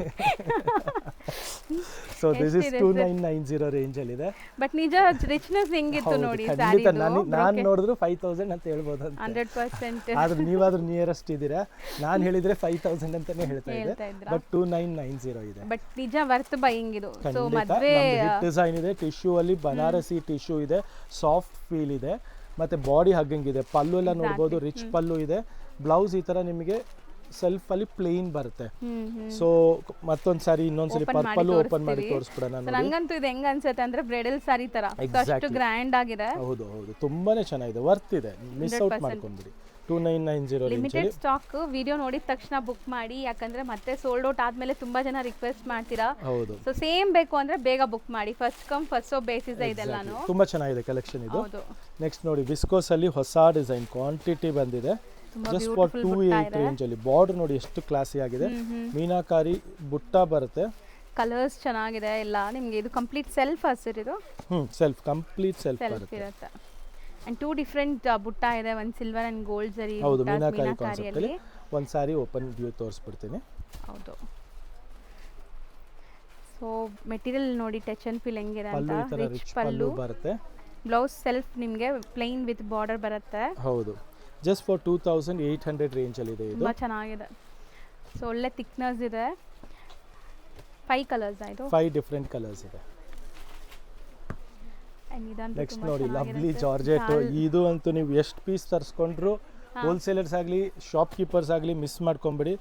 So this is 2990 ರೇಂಜಲ್ಲಿದೆ. ಬಟ್ ನಿಜ ರಿಚ್ನೆಸ್ ಹೆಂಗಿತ್ತು ನೋಡಿ ಖಂಡಿತ ನಾನು ನೋಡಿದ್ರು 5000 ಅಂತ ಹೇಳ್ಬೋದು ಅಂತ. 100%. ಆದ್ರೆ ನೀವಾದ್ರೂ ನಿಯರೆಸ್ಟ್ ಇದ್ದೀರಾ. ನಾನು ಹೇಳಿದ್ರೆ 5000 ಅಂತಾನೆ ಹೇಳ್ತಾ ಇದ್ದೆ, ಬಟ್ 2990 ಇದೆ. ಬಟ್ ನಿಜ ವರ್ತ್ ಬೈಯಿಂಗ್ ಇದು. ಸೊ ಮದುವೆ ಹಿಟ್ ಡಿಸೈನ್ ಇದೆ, ಟಿಶ್ಯೂ ಅಲ್ಲಿ ಬನಾರಸಿ ಟಿಶ್ಯೂ ಇದೆ, ಸಾಫ್ಟ್ ಫೀಲ್ ಇದೆ, ಮತ್ತೆ ಬಾಡಿ ಹಗ್ಗಿಂಗ್ ಇದೆ. ಪಲ್ಲು ಎಲ್ಲ ನೋಡ್ಬೋದು, ರಿಚ್ ಪಲ್ಲು ಇದೆ. ಬ್ಲೌಸ್ ಈ ತರ ನಿಮಗೆ ಸೆಲ್ಫ್ ಅಲ್ಲಿ ಪ್ಲೇನ್ ಬರುತ್ತೆ. ಸೊ ಮತ್ತೊಂದ್ ಸಾರಿ ಇನ್ನೊಂದ್ಸರಿ ಪರ್ಪಲ್ ಓಪನ್ ಮಾಡಿ ತೋರಿಸ್ಬಿಡೋಣ. ನಂಗಂತೂ ಇದು ಹೆಂಗ್ ಅನ್ಸುತ್ತೆ ಅಂದ್ರೆ ಬ್ರೈಡಲ್ ಸಾರಿ ತರ ಅಷ್ಟು ಗ್ರ್ಯಾಂಡ್ ಆಗಿದೆ. ಹೌದು ಹೌದು, ತುಂಬಾನೇ ಚೆನ್ನಾಗಿದೆ, ವರ್ತ್ ಇದೆ, ಮಿಸ್ ಔಟ್ ಮಾಡ್ಕೊಂಡ್ಬಿಡಿ. 2990 ಲಿಮಿಟೆಡ್ ಸ್ಟಾಕ್. ವಿಡಿಯೋ ನೋಡಿದ ತಕ್ಷಣ ಬುಕ್ ಮಾಡಿ, ಯಾಕಂದ್ರೆ ಮತ್ತೆ ಸೋಲ್ಡ್ ಔಟ್ ಆದ್ಮೇಲೆ ತುಂಬಾ ಜನ ರಿಕ್ವೆಸ್ಟ್ ಮಾಡ್ತೀರಾ. ಹೌದು. ಸೊ ಸೇಮ್ ಬೇಕು ಅಂದ್ರೆ ಬೇಗ ಬುಕ್ ಮಾಡಿ, first come first serve basis ಇದೆಲ್ಲಾನು. ತುಂಬಾ ಚೆನ್ನಾಗಿದೆ ಕಲೆಕ್ಷನ್ ಇದು. ನೆಕ್ಸ್ಟ್ ನೋಡಿ ವಿಸ್ಕೋಸ್ ಅಲ್ಲಿ ಹೊಸ ಡಿಸೈನ್ ಕ್ವಾಂಟಿಟಿ ಬಂದಿದೆ. ಜಸ್ಟ್ ಫಾರ್ 28 ರೇಂಜ್ ಅಲ್ಲಿ. ಬಾರ್ಡರ್ ನೋಡಿ ಎಷ್ಟು ಕ್ಲಾಸಿ ಆಗಿದೆ, ಮೀನಾಕಾರಿ ಬುಟ್ಟ ಬರುತ್ತೆ. ಕಲರ್ಸ್ ಚೆನ್ನಾಗಿದೆ ಎಲ್ಲ. ನಿಮಗೆ ಇದು ಕಂಪ್ಲೀಟ್ ಸೆಲ್ಫ್ ಹಸಿರು ಇದು. ಸೆಲ್ಫ್ ಕಂಪ್ಲೀಟ್ ಸೆಲ್ಫ್ ಇರುತ್ತೆ. ಅಂಡ್ 2 ಡಿಫರೆಂಟ್ ಬುಟ್ಟ ಇದೆ, ಒಂದು ಸಿಲ್ವರ್ ಅಂಡ್ ಗೋಲ್ಡ್ ಜರಿ. ಹೌದು, ಮೀನಾಕಾರಿ ಕಾನ್ಸೆಪ್ಟ್ ಅಲ್ಲಿ. ಒಂದು ಸಾರಿ ಓಪನ್ ವ್ಯೂ ತೋರಿಸ್ಬಿಡ್ತೀನಿ. ಹೌದು. ಸೊ ಮೆಟೀರಿಯಲ್ ನೋಡಿ ಟಚ್ ಅಂಡ್ ಫೀಲ್ ಹೆಂಗಿದೆ ಅಂತ. ರಿಚ್ ಪಲ್ಲು ಬರುತ್ತೆ. ಬ್ಲೌಸ್ ಸೆಲ್ಫ್ ನಿಮಗೆ ಪ್ಲೇನ್ ವಿತ್ ಬಾರ್ಡರ್ ಬರುತ್ತೆ. ಹೌದು. ಜಸ್ಟ್ ಫಾರ್ 2800 ರೇಂಜ್ ಅಲ್ಲಿ ಇದೆ ಇದು. ತುಂಬಾ ಚೆನ್ನಾಗಿದೆ. ಸೊ ಒಳ್ಳೆ ಥಿಕ್ನೆಸ್ ಇದೆ. 5 ಕಲರ್ಸ್ ಆಯ್ತು. 5 ಡಿಫರೆಂಟ್ ಕಲರ್ಸ್ ಇದೆ. ನೆಕ್ಸ್ಟ್ ನೋಡಿ ಲವ್ಲಿ ಜಾರ್ಜೆಟ್. ಇದು ಅಂತೂ ನೀವು ಎಷ್ಟು ಪೀಸ್ ತರಿಸ್ಕೊಂಡ್ರು ಹೋಲ್ಸೇಲರ್ಸ್ ಆಗಲಿ ಶಾಪ್ ಕೀಪರ್ಸ್ ಆಗಲಿ ಮಿಸ್ ಮಾಡ್ಕೊಂಬಿಡಿ.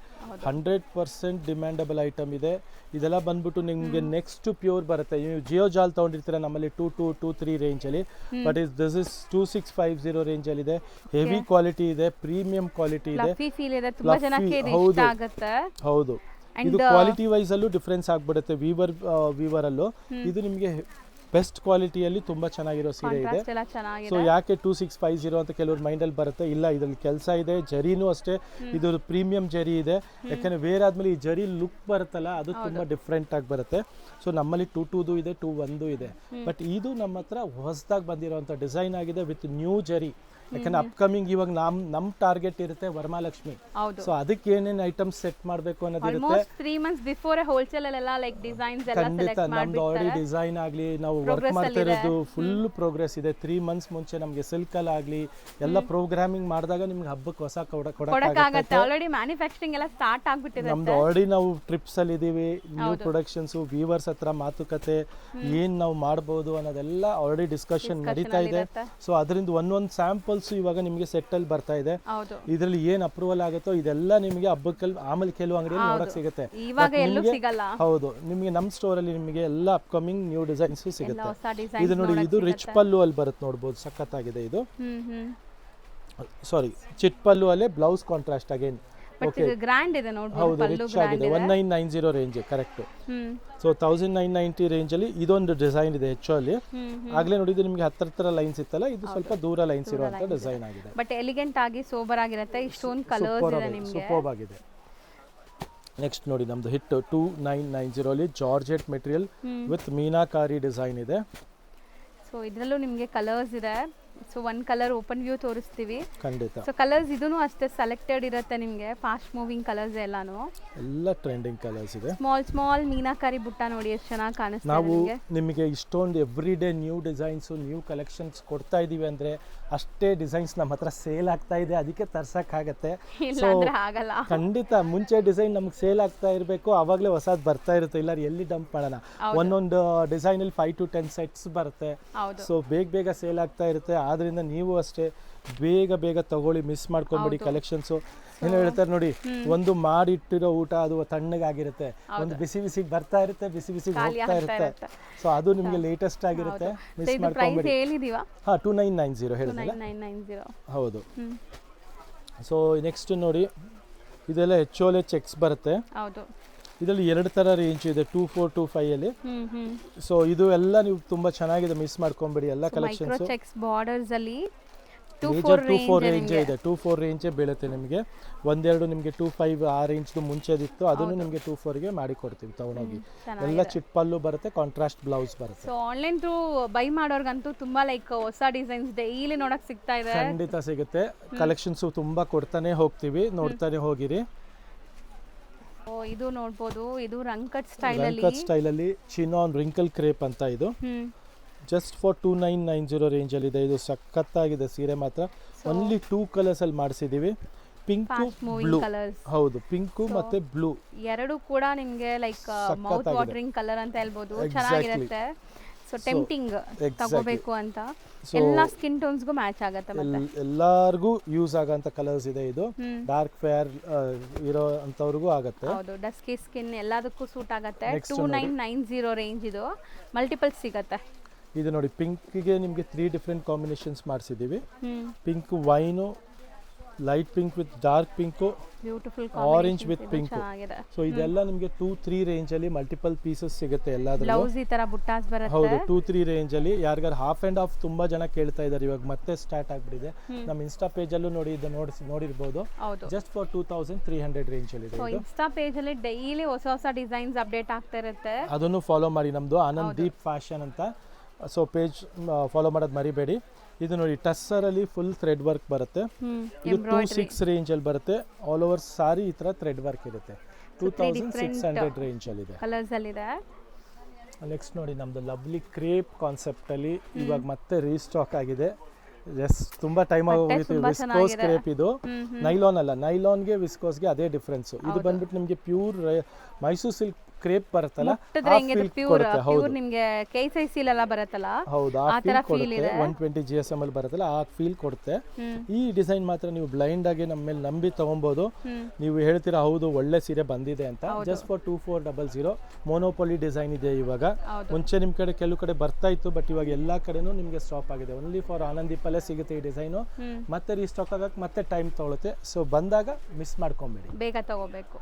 100% ಡಿಮ್ಯಾಂಡಬಲ್ ಐಟಮ್ ಇದೆ. ಇದೆಲ್ಲ ಬಂದ್ಬಿಟ್ಟು ನಿಮಗೆ ನೆಕ್ಸ್ಟ್ ಪ್ಯೂರ್ ಬರುತ್ತೆ. ನೀವು ಜಿಯೋ ಜಾಲ್ ತೊಗೊಂಡಿರ್ತೀರ ನಮ್ಮಲ್ಲಿ 2223 ರೇಂಜಲ್ಲಿ, ಬಟ್ ದಿಸ್ ಇಸ್ 2650 ರೇಂಜಲ್ಲಿ ಇದೆ. ಹೆವಿ ಕ್ವಾಲಿಟಿ ಇದೆ, ಪ್ರೀಮಿಯಂ ಕ್ವಾಲಿಟಿ ಇದೆ. ಹೌದು. ಇದು ಕ್ವಾಲಿಟಿ ವೈಸ್ ಅಲ್ಲೂ ಡಿಫ್ರೆನ್ಸ್ ಆಗ್ಬಿಡುತ್ತೆ. ವೀವರ್ ಅಲ್ಲೂ ಇದು ನಿಮಗೆ ಬೆಸ್ಟ್ ಕ್ವಾಲಿಟಿಯಲ್ಲಿ ತುಂಬ ಚೆನ್ನಾಗಿರೋ ಸೀರೆ ಇದೆ. ಸೊ ಯಾಕೆ 2650 ಅಂತ ಕೆಲವ್ರ ಮೈಂಡಲ್ಲಿ ಬರುತ್ತೆ. ಇಲ್ಲ, ಇದರಲ್ಲಿ ಕೆಲಸ ಇದೆ, ಜರಿನೂ ಅಷ್ಟೇ. ಇದು ಪ್ರೀಮಿಯಂ ಜರಿ ಇದೆ. ಯಾಕಂದರೆ ವೇರ್ ಆದಮೇಲೆ ಈ ಜರಿ ಲುಕ್ ಬರುತ್ತಲ್ಲ, ಅದು ತುಂಬ ಡಿಫ್ರೆಂಟ್ ಆಗಿ ಬರುತ್ತೆ. ಸೊ ನಮ್ಮಲ್ಲಿ 22 ಇದೆ, 21 ಇದೆ. ಬಟ್ ಇದು ನಮ್ಮ ಹತ್ರ ಹೊಸದಾಗಿ ಬಂದಿರೋಂಥ ಡಿಸೈನ್ ಆಗಿದೆ ವಿತ್ ನ್ಯೂ ಜರಿ. ಯಾಕಂದ್ರೆ ಅಪ್ಕಮಿಂಗ್ ಇವಾಗ ನಮ್ಮ ಟಾರ್ಗೆಟ್ ಇರುತ್ತೆ ವರಮಹಾಲಕ್ಷ್ಮಿ. ಸೊ ಅದಕ್ಕೆ ಏನೇನು ಐಟಮ್ಸ್ ಸೆಟ್ ಮಾಡಬೇಕು ಅನ್ನೋದಿರುತ್ತೆ. 3 ಮಂತ್ಸ್ ಬಿಫೋರ್ ಹೋಲ್ಸೇಲ್ ಅಲ್ಲೆಲ್ಲ ಲೈಕ್ ಡಿಸೈನ್ಸ್ ಎಲ್ಲ ಖಂಡಿತ ನಮ್ದು ಆಲ್ರೆಡಿ ಡಿಸೈನ್ ಆಗಲಿ ನಾವು ವರ್ಕ್ ಮಾಡ್ತಾ ಇರೋದು ಫುಲ್ ಪ್ರೋಗ್ರೆಸ್ ಇದೆ. 3 ಮಂತ್ಸ್ ಮುಂಚೆ ನಮಗೆ ಸಿಲ್ಕಲ್ ಆಗಲಿ ಎಲ್ಲ ಪ್ರೋಗ್ರಾಮಿಂಗ್ ಮಾಡಿದಾಗ ನಿಮ್ಗೆ ಹಬ್ಬಕ್ಕೆ ಹೊಸ ಕೊಡಕ್ಕಾಗತ್ತೆ. ಆಲ್ರೆಡಿ ಮ್ಯಾನುಫ್ಯಾಕ್ಚರಿಂಗ್ ಎಲ್ಲ ಸ್ಟಾರ್ಟ್ ಆಗ್ಬಿಟ್ಟಿದೆ. ನಮ್ದು ಆಲ್ರೆಡಿ ನಾವು ಟ್ರಿಪ್ಸ್ ಅಲ್ಲಿ ಇದೀವಿ. ನ್ಯೂ ಪ್ರೊಡಕ್ಷನ್ಸ್, ವೀವರ್ಸ್ ಹತ್ರ ಮಾತುಕತೆ, ಏನ್ ನಾವು ಮಾಡ್ಬೋದು ಅನ್ನೋದೆಲ್ಲ ಆಲ್ರೆಡಿ ಡಿಸ್ಕಷನ್ ನಡೀತಾ ಇದೆ. ಸೊ ಅದರಿಂದ ಒಂದೊಂದು ಸ್ಯಾಂಪಲ್ ಇವಾಗ ನಿಮಗೆ ಸೆಟ್ ಅಲ್ಲಿ ಬರ್ತಾ ಇದೆ. ಇದರಲ್ಲಿ ಏನ್ ಅಪ್ರೂವಲ್ ಆಗುತ್ತೋ ಇದೆಲ್ಲ ನಿಮಗೆ ಹಬ್ಬಕ್ಕೆ ಆಮೇಲೆ ಕೆಲವು ಅಂಗಡಿಯಲ್ಲಿ ನೋಡಕ್ ಸಿಗುತ್ತೆ. ಹೌದು, ನಿಮಗೆ ನಮ್ಮ ಸ್ಟೋರ್ ಅಲ್ಲಿ ನಿಮಗೆ ಎಲ್ಲ ಅಪ್ಕಮಿಂಗ್ ನ್ಯೂ ಡಿಸೈನ್ಸ್ ಸಿಗುತ್ತೆ. ಇದು ನೋಡಿ, ಇದು ರಿಚ್ ಪಲ್ಲು ಅಲ್ಲಿ ಬರುತ್ತೆ, ನೋಡಬಹುದು, ಸಖತ್ತಾಗಿದೆ ಇದು. ಸಾರಿ, ಚಿಟ್ ಪಲ್ಲು ಅಲ್ಲೇ blouse contrast again. Okay, grand ಇದೆ ನೋಡಬಹುದು. ಹೌದು, ರಿಚ್ ಆಗಿದೆ. 1990 ರೇಂಜ್ ಕರೆಕ್ಟ್. ಸೊ 1990 ರೇಂಜ್ ಅಲ್ಲಿ ಇದೊಂದು ಡಿಸೈನ್ ಇದೆ ಹೆಚ್ಚಲ್ಲಿ. ಆಗ್ಲೇ ನೋಡಿದ್ರೆ ನಿಮಗೆ ಹತ್ರ ಲೈನ್ಸ್ ಇತ್ತಲ್ಲ, ಇದು ಸ್ವಲ್ಪ ದೂರ ಲೈನ್ಸ್ ಇರುವಂತ ಡಿಸೈನ್ ಆಗಿದೆ. ಬಟ್ ಎಲಿಗೆಂಟ್ ಆಗಿ ಸೋಬರ್ ಆಗಿರುತ್ತೆ. ಇಷ್ಟೊಂದು ಕಲರ್ಸ್ ಇದೆ ನಿಮಗೆ, ಸೂಪರ್ ಆಗಿದೆ. ನೆಕ್ಸ್ಟ್ ನೋಡಿ ನಮ್ದು ಹಿಟ್ 2990 ಅಲ್ಲಿ georgette material with meenakari design ಇದೆ. ಸೊ ಇದರಲ್ಲೂ ನಿಮಗೆ ಕಲರ್ಸ್ ಇದೆ. ಸೊ ಒಂದು ಕಲರ್ ಓಪನ್ ವ್ಯೂ ತೋರಿಸ್ತೀವಿ. ಖಂಡಿತ. ಸೊ ಕಲರ್ಸ್ ಇದೂ ಅಷ್ಟೇ ಸೆಲೆಕ್ಟೆಡ್ ಇರುತ್ತೆ ನಿಮಗೆ. ಫಾಸ್ಟ್ ಮೂವಿಂಗ್ ಕಲರ್ಸ್ ಎಲ್ಲಾನು, ಎಲ್ಲ ಟ್ರೆಂಡಿಂಗ್ ಕಲರ್ಸ್ ಇದೆ. ಸ್ಮಾಲ್ ಮೀನಾಕಾರಿ ಬುಟ್ಟ ನೋಡಿ ಎಷ್ಟು ಚೆನ್ನಾಗಿ ಕಾಣಿಸ್ತಾ ಇದೆ. ನಾವು ನಿಮಗೆ ಇಷ್ಟೊಂದು every day new designs, new collections ಕೊಡ್ತಾ ಇದೀವಿ ಅಂದ್ರೆ ಅಷ್ಟೇ ಡಿಸೈನ್ಸ್ ನಮ್ಮ ಹತ್ರ ಸೇಲ್ ಆಗ್ತಾ ಇದೆ, ಅದಕ್ಕೆ ತರ್ಸಕ್ಕಾಗತ್ತೆ. ಆಗಲ್ಲ. ಖಂಡಿತ ಮುಂಚೆ ಡಿಸೈನ್ ನಮ್ಗೆ ಸೇಲ್ ಆಗ್ತಾ ಇರಬೇಕು, ಅವಾಗಲೇ ಹೊಸದು ಬರ್ತಾ ಇರುತ್ತೆ. ಇಲ್ಲ ಎಲ್ಲಿ ಡಂಪ್ ಮಾಡೋಣ. ಒಂದೊಂದು ಡಿಸೈನ್ ಅಲ್ಲಿ 5 to 10 ಸೆಟ್ಸ್ ಬರುತ್ತೆ. ಸೊ ಬೇಗ ಸೇಲ್ ಆಗ್ತಾ ಇರುತ್ತೆ. ಆದ್ರಿಂದ ನೀವು ಅಷ್ಟೇ ಬೇಗ ತಗೊಳ್ಳಿ, ಮಿಸ್ ಮಾಡ್ಕೊಂಬಿಡಿ ಕಲೆಕ್ಷನ್ಸ್. ಏನು ಹೇಳ್ತಾರೆ ನೋಡಿ, ಒಂದು ಮಾಡಿಟ್ಟಿರೋ ಊಟ ಅದು ತಣ್ಣಗಾಗಿರುತ್ತೆ, ಒಂದು ಬಿಸಿ ಬರ್ತಾ ಇರುತ್ತೆ, ಬಿಸಿ ಹೋಗ್ತಾ ಇರುತ್ತೆ. ಸೊ ಅದು ನಿಮಗೆ ಲೇಟೆಸ್ಟ್ ಆಗಿರುತ್ತೆ, ಮಿಸ್ ಮಾಡ್ಕೊಂಬಿಡಿ. 2990 ಹೇಳಿದ್ನಲ್ಲ. ಹೌದು. ಸೊ ನೆಕ್ಸ್ಟ್ ನೋಡಿ, ಇದೆಲ್ಲ ಹೆಚ್ಚೋಲೆ ಚೆಕ್ಸ್ ಬರುತ್ತೆ. ಇದರಲ್ಲಿ 2 ಥರ ರೇಂಜ್ ಇದೆ, 2425 ಅಲ್ಲಿ. ಸೊ ಇದು ಎಲ್ಲ ನೀವು ತುಂಬಾ ಚೆನ್ನಾಗಿದೆ, ಮಿಸ್ ಮಾಡ್ಕೊಂಬೇಡಿ. ಎಲ್ಲ ಕಲೆಕ್ಷನ್ಸ್ ಮೈಕ್ರೋ ಚೆಕ್ಸ್ ಬಾರ್ಡರ್ಸ್ ಅಲ್ಲಿ 24 ರೇಂಜ್ ಇದೆ, 24 ರೇಂಜೇ ಬೀಳುತ್ತೆ ನಿಮಗೆ. ಒಂದೆರಡು ನಿಮಗೆ 25 ಆ ರೇಂಜ್ದು ಮುಂಚೆದಿತ್ತು, ಅದನ್ನು ನಿಮಗೆ 24ಗೆ ಮಾಡಿ ಕೊಡ್ತೀವಿ ತಗೊಂಡೋಗಿ. ಎಲ್ಲ ಚಿಟ್ ಪಲ್ಲು ಬರುತ್ತೆ, ಕಾಂಟ್ರಾಸ್ಟ್ ಬ್ಲೌಸ್ ಬರುತ್ತೆ. ಸೊ ಆನ್ಲೈನ್ ಥ್ರೂ ಬೈ ಮಾಡೋರ್ಗಂತೂ ತುಂಬಾ ಲೈಕ್ ಹೊಸ ಡಿಸೈನ್ಸ್ ಡೈಲಿ ನೋಡಕ್ ಸಿಗ್ತಾ ಇದೆ. ಖಂಡಿತ ಸಿಗುತ್ತೆ, ಕಲೆಕ್ಷನ್ಸ್ ತುಂಬಾ ಕೊಡ್ತಾನೆ ಹೋಗ್ತೀವಿ, ನೋಡ್ತಾನೆ ಹೋಗಿರಿ. ಇದು ನೋಡ್ಬೋದು, ಇದು ರಂಕಟ್ ಸ್ಟೈಲ್ ಅಲ್ಲಿ ಚಿನಾನ್ ರಿಂಕಲ್ ಕ್ರೇಪ್ ಅಂತ. ಇದು ಜಸ್ಟ್ ಫಾರ್ 2990 ರೇಂಜ್ ಅಲ್ಲಿ ಇದೆ. ಇದು ಸಖತ್ತಾಗಿದೆ ಸೀರೆ ಮಾತ್ರ. ಓನ್ಲಿ 2 ಕಲರ್ಸ್ ಅಲ್ಲಿ ಮಾಡಿಸಿದೀವಿ, ಪಿಂಕು ಬ್ಲೂ. ಹೌದು, ಪಿಂಕು ಮತ್ತೆ ಬ್ಲೂ ಎರಡು ಕೂಡ ನಿಮಗೆ ಲೈಕ್ ಮೌತ್ ವಾಟರಿಂಗ್ ಕಲರ್ ಅಂತ ಹೇಳ್ಬೋದು. ಚೆನ್ನಾಗಿರುತ್ತೆ. ಸೊ ಟೆಂಪ್ಟಿಂಗ್ ತಗೋಬೇಕು ಅಂತ. ಎಲ್ಲ ಸ್ಕಿನ್ ಟೋನ್ಸ್ಗೂ ಮ್ಯಾಚ್ ಆಗುತ್ತೆ, ಎಲ್ಲರಿಗೂ ಯೂಸ್ ಆಗಂತ ಕಲರ್ಸ್ ಇದೆ. ಇದು ಡಾರ್ಕ್ ಫೇರ್ ಇರೋ ಅಂತವ್ರಿಗೂ ಆಗುತ್ತೆ. ಹೌದು, ಡಸ್ಕಿ ಸ್ಕಿನ್ ಎಲ್ಲದಕ್ಕೂ ಸೂಟ್ ಆಗುತ್ತೆ. 2990 ರೇಂಜ್. ಇದು ಮಲ್ಟಿಪಲ್ ಸಿಗುತ್ತೆ. ಇದು ನೋಡಿ, ಪಿಂಕ್ಗೆ ನಿಮಗೆ 3 ಡಿಫ್ರೆಂಟ್ ಕಾಂಬಿನೇಷನ್ಸ್ ಮಾಡಿಸಿದ್ದೀವಿ. Pink wine, light pink with dark pink, beautiful orange with pink. So ಇದೆಲ್ಲ ನಿಮಗೆ 2-3 ರೇಂಜ್ ಅಲ್ಲಿ ಮಲ್ಟಿಪಲ್ ಪೀಸಸ್ ಸಿಗುತ್ತೆ ಎಲ್ಲಾದ್ರಲ್ಲೂ. ಬ್ಲೌಸ್ ಈ ತರ ಬುಟ್ಟಾಸ್ ಬರುತ್ತೆ. ಹೌದು, 2-3 ರೇಂಜ್ ಅಲ್ಲಿ. ಯಾರಿಗಾರು ಹಾಫ್ ಅಂಡ್ ಹಾಫ್ ತುಂಬಾ ಜನ ಕೇಳ್ತಾ ಇದ್ದಾರೆ, ಇವಾಗ ಮತ್ತೆ ಸ್ಟಾರ್ಟ್ ಆಗ್ಬಿಟ್ಟಿದೆ. ನಮ್ಮ ಇನ್ಸ್ಟಾ ಪೇಜ್ ಅಲ್ಲೂ ನೋಡಿ, ಇದು ನೋಡಿರ್ಬೋದು. ಜಸ್ಟ್ ಫಾರ್ 2300 ರೇಂಜ್ ಅಲ್ಲಿ ಇದೆ. ಇನ್ಸ್ಟಾ ಪೇಜ್ ಅಲ್ಲಿ ಡೈಲಿ ಹೊಸ ಡಿಸೈನ್ಸ್ ಅಪ್ಡೇಟ್ ಆಗ್ತಾ ಇರುತ್ತೆ. ಅದನ್ನು ಫಾಲೋ ಮಾಡಿ, ನಮ್ದು ಆನಂದ್ ದೀಪ್ ಫ್ಯಾಷನ್ ಅಂತ. ಸೊ ಪೇಜ್ ಫಾಲೋ ಮಾಡೋದು ಮರಿಬೇಡಿ. ಇದು ನೋಡಿ, ಟಸ್ಸರ್ ಅಲ್ಲಿ ಫುಲ್ ಥ್ರೆಡ್ ವರ್ಕ್ ಬರುತ್ತೆ. ಇದು 26 ರೇಂಜ್ ಅಲ್ಲಿ ಬರುತ್ತೆ. ಆಲ್ ಓವರ್ ಸಾರಿ ಈ ತರ ಥ್ರೆಡ್ ವರ್ಕ್ ಇರುತ್ತೆ. 2600 ರೇಂಜ್ ಅಲ್ಲಿ ಇದೆ. ಕಲರ್ಸ್ ಅಲ್ಲಿ ಇದೆ. ನೆಕ್ಸ್ಟ್ ನೋಡಿ, ನಮ್ದು ಲವ್ಲಿ ಕ್ರೇಪ್ ಕಾನ್ಸೆಪ್ಟ್ ಅಲ್ಲಿ ಇವಾಗ ಮತ್ತೆ ರೀಸ್ಟಾಕ್ ಆಗಿದೆ. ಎಸ್, ತುಂಬಾ ಟೈಮ್ ಆಗೋಗಿತ್ತು. ವಿಸ್ಕೋಸ್ ಕ್ರೇಪ್ ಇದು, ನೈಲಾನ್ ಅಲ್ಲ. ನೈಲಾನ್ಗೆ ವಿಸ್ಕೋಸ್ಗೆ ಅದೇ ಡಿಫ್ರೆನ್ಸ್. ಇದು ಬಂದ್ಬಿಟ್ಟು ನಿಮಗೆ ಪ್ಯೂರ್ ಮೈಸೂರು ಸಿಲ್ಕ್ ಕ್ರೇಪ್ ಬರುತ್ತಲ್ಲ, ನಿಮಗೆ ಕೈಸೈ ಸೀಲ್ ಎಲ್ಲ ಬರುತ್ತಲ್ಲ, ಹೌದು, ಆ ಫೀಲ್ ಕೊಡುತ್ತೆ. 120 GSM ಅಲ್ಲಿ ಬರುತ್ತಲ್ಲ, ಆ ಫೀಲ್ ಕೊಡುತ್ತೆ. ಈ ಡಿಸೈನ್ ಮಾತ್ರ ನೀವು ಬ್ಲೈಂಡ್ ಆಗಿ ನಮ್ಮ ಮೇಲೆ ನಂಬಿ ತಗೊಬಹುದು. ನೀವು ಹೇಳ್ತೀರಾ ಹೌದು ಒಳ್ಳೆ ಸೀರೆ ಬಂದಿದೆ ಅಂತ. Just for 2400. ಮೋನೋಪೊಲಿ ಡಿಸೈನ್ ಇದೆ ಇವಾಗ. ಮುಂಚೆ ನಿಮ್ ಕಡೆ ಕೆಲವು ಕಡೆ ಬರ್ತಾ ಇತ್ತು, ಬಟ್ ಇವಾಗ ಎಲ್ಲಾ ಕಡೆನೂ ನಿಮ್ಗೆ ಸ್ಟಾಪ್ ಆಗಿದೆ. ಓನ್ಲಿ ಫಾರ್ ಆನಂದ್ ದೀಪಲ್ಲೇ ಸಿಗುತ್ತೆ ಈ ಡಿಸೈನು. ಮತ್ತೆ ರೀಸ್ಟಾಕ್ ಆಗಕ್ಕೆ ಮತ್ತೆ ಟೈಮ್ ತಗೊಳುತ್ತೆ. ಸೊ ಬಂದಾಗ ಮಿಸ್ ಮಾಡ್ಕೊಂಬೇಡಿ, ಬೇಗ ತಗೋಬೇಕು.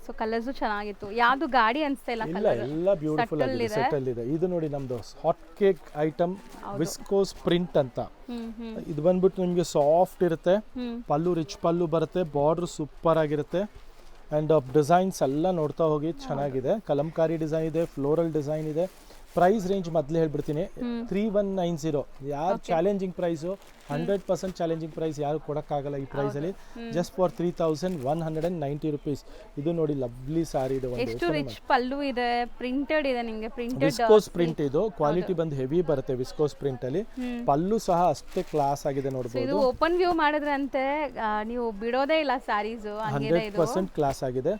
ಸೊ ಕಲರ್ಸ್ ಚೆನ್ನಾಗಿತ್ತು, ಯಾವುದು ಗಾಡಿ ಅನ್ಸ್ತಾ ಇಲ್ಲ. ಎಲ್ಲ ಬ್ಯೂಟಿಫುಲ್ ಆಗಿದೆ, ಸೆಟಲ್ ಇದೆ. ಇದು ನೋಡಿ, ನಮ್ದು hot cake item viscose print ಅಂತ. ಇದು ಬಂದ್ಬಿಟ್ಟು ನಿಮಗೆ ಸಾಫ್ಟ್ ಇರುತ್ತೆ. ಪಲ್ಲು ರಿಚ್ ಪಲ್ಲು ಬರುತ್ತೆ. ಬಾರ್ಡರ್ ಸೂಪರ್ ಆಗಿರುತ್ತೆ. ಅಂಡ್ ಡಿಸೈನ್ಸ್ ಎಲ್ಲ ನೋಡ್ತಾ ಹೋಗಿ, ಚೆನ್ನಾಗಿದೆ. ಕಲಂಕಾರಿ ಡಿಸೈನ್ ಇದೆ, ಫ್ಲೋರಲ್ ಡಿಸೈನ್ ಇದೆ. ಪ್ರೈಸ್ ರೇಂಜ್ ಮೊದಲೇ ಹೇಳ್ಬಿಡ್ತೀನಿ, 3190. ಯಾರು ಚಾಲೆಂಜಿಂಗ್ ಪ್ರೈಸು, 100% ಚಾಲೆಂಜಿಂಗ್ ಪ್ರೈಸ್ ಯಾರು ಕೊಡೋಕ್ಕಾಗಲ್ಲ ಈ ಪ್ರೈಸಲ್ಲಿ. Just for 3190 rupees. ಇದು ನೋಡಿ, ಲವ್ಲಿ ಸಾರಿ ಇದೆ. ಎಷ್ಟು ರಿಚ್ ಪಲ್ಲು ಇದೆ, ಪ್ರಿಂಟೆಡ್ ಇದೆ. ನಿಮಗೆ ಪ್ರಿಂಟೆಡ್ ವಿಸ್ಕೋಸ್ ಪ್ರಿಂಟ್. ಇದು ಕ್ವಾಲಿಟಿ ಬಂದು ಹೆವಿ ಬರುತ್ತೆ ವಿಸ್ಕೋಸ್ ಪ್ರಿಂಟ್ ಅಲ್ಲಿ. ಪಲ್ಲು ಸಹ ಅಷ್ಟೇ ಕ್ಲಾಸ್ ಆಗಿದೆ, ನೋಡಬಹುದು. ಇದು ಓಪನ್ ವ್ಯೂ ಮಾಡಿದ್ರಂತೆ ನೀವು ಬಿಡೋದೇ ಇಲ್ಲ ಸಾರೀಸ್. 100% ಕ್ಲಾಸ್ ಆಗಿದೆ.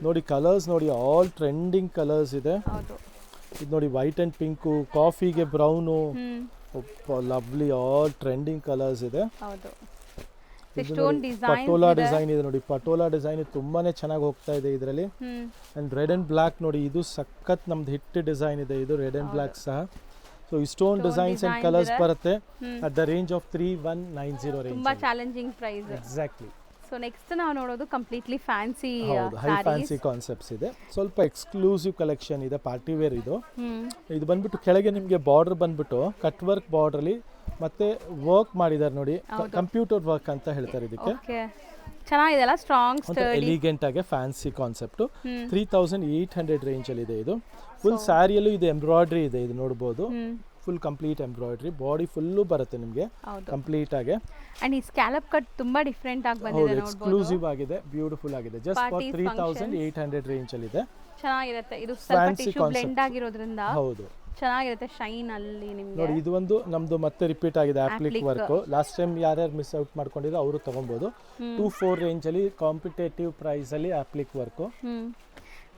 ನೋಡಿ ಕಲರ್ಸ್ ನೋಡಿ, ಆಲ್ ಟ್ರೆಂಡಿಂಗ್ ಕಲರ್ಸ್ ಇದೆ. ಇದು ನೋಡಿ, ವೈಟ್ ಅಂಡ್ ಪಿಂಕು, ಕಾಫಿಗೆ brown, lovely all trending colours ಇದೆ. ಪಟೋಲಾ ಡಿಸೈನ್ ಇದೆ ನೋಡಿ. ಪಟೋಲಾ ಡಿಸೈನ್ ತುಂಬಾನೇ ಚೆನ್ನಾಗಿ ಹೋಗ್ತಾ ಇದೆ ಇದರಲ್ಲಿ. ಅಂಡ್ ರೆಡ್ ಅಂಡ್ ಬ್ಲಾಕ್ ನೋಡಿ, ಇದು ಸಖತ್ ನಮ್ದು ಹಿಟ್ ಡಿಸೈನ್ ಇದೆ. ಇದು ರೆಡ್ ಅಂಡ್ ಬ್ಲಾಕ್ ಸಹ. ಸೊ ಇಷ್ಟೊಂದು ಡಿಸೈನ್ಸ್ ಅಂಡ್ ಕಲರ್ಸ್ ಬರುತ್ತೆ at the range of 3190 range. ತುಂಬಾ challenging price. Exactly. So next ನಾವು ನೋಡೋದು completely fancy, high fancy concepts ಇದೆ. ಸ್ವಲ್ಪ ಎಕ್ಸ್ಕ್ಲೂಸಿವ್ ಕಲೆಕ್ಷನ್ ಇದೆ, ಪಾರ್ಟಿ ವೇರ್ ಇದು. ಇದು ಬಂದ್ಬಿಟ್ಟು ಕೆಳಗೆ ನಿಮಗೆ ಬಾರ್ಡರ್ ಬಂದ್ಬಿಟ್ಟು ಕಟ್ ವರ್ಕ್ ಬಾರ್ಡರ್ ಅಲ್ಲಿ ಮತ್ತೆ ವರ್ಕ್ ಮಾಡಿದ್ದಾರೆ ನೋಡಿ. ಕಂಪ್ಯೂಟರ್ ವರ್ಕ್ ಅಂತ ಹೇಳ್ತಾರೆ ಇದಕ್ಕೆ. ಚೆನ್ನಾಗಿದೆಲ್ಲ, ಸ್ಟ್ರಾಂಗ್ ಎಲಿಗೆಂಟ್ ಆಗಿ ಫ್ಯಾನ್ಸಿ ಕಾನ್ಸೆಪ್ಟ್. 3800 ರೇಂಜ್ ಅಲ್ಲಿ ಇದೆ. ಇದು ಫುಲ್ ಸ್ಯಾರಿಯಲ್ಲೂ ಇದೆ, ಎಂಬ್ರಾಯ್ಡ್ರಿ ಇದೆ. ಇದು ನೋಡಬಹುದು, full complete embroidery. Body full ಬರುತ್ತೆ ನಿಮಗೆ ಕಂಪ್ಲೀಟ್ ಆಗಿ. ಅಂಡ್ ಈ ಸ್ಕ್ಯಾಲಪ್ ಕಟ್ ತುಂಬಾ ಡಿಫರೆಂಟ್ ಆಗಿ ಬಂದಿದೆ, ನೋಡಬಹುದು. ಎಕ್ಸ್ಕ್ಲೂಸಿವ್ ಆಗಿದೆ, ಬ್ಯೂಟಿಫುಲ್ ಆಗಿದೆ. ಜಸ್ಟ್ ಫಾರ್ 3800 ರೇಂಜ್ ಅಲ್ಲಿ ಇದೆ. ಚೆನ್ನಾಗಿರುತ್ತೆ. ಇದು ಸ್ವಲ್ಪ ಟಿಶ್ಯೂ ಬ್ಲೆಂಡ್ ಆಗಿರೋದ್ರಿಂದ ಹೌದು, ಚೆನ್ನಾಗಿರುತ್ತೆ. ಶೈನ್ ಅಲ್ಲಿ ನಿಮಗೆ ನೋಡಿ. ಇದು ಒಂದು ನಮ್ದು ಮತ್ತೆ ರಿಪೀಟ್ ಆಗಿದೆ, ಅಪ್ಲಿಕ್ ವರ್ಕ್. ಲಾಸ್ಟ್ ಟೈಮ್ ಯಾರ್ಯಾರು ಮಿಸ್ ಔಟ್ ಮಾಡ್ಕೊಂಡಿರೋ ಅವರು ತಗೊಬಹುದು. 24 ರೇಂಜ್ ಅಲ್ಲಿ ಕಾಂಪಿಟೇಟಿವ್ ಪ್ರೈಸ್ ಅಲ್ಲಿ ಅಪ್ಲಿಕ್ ವರ್ಕ್.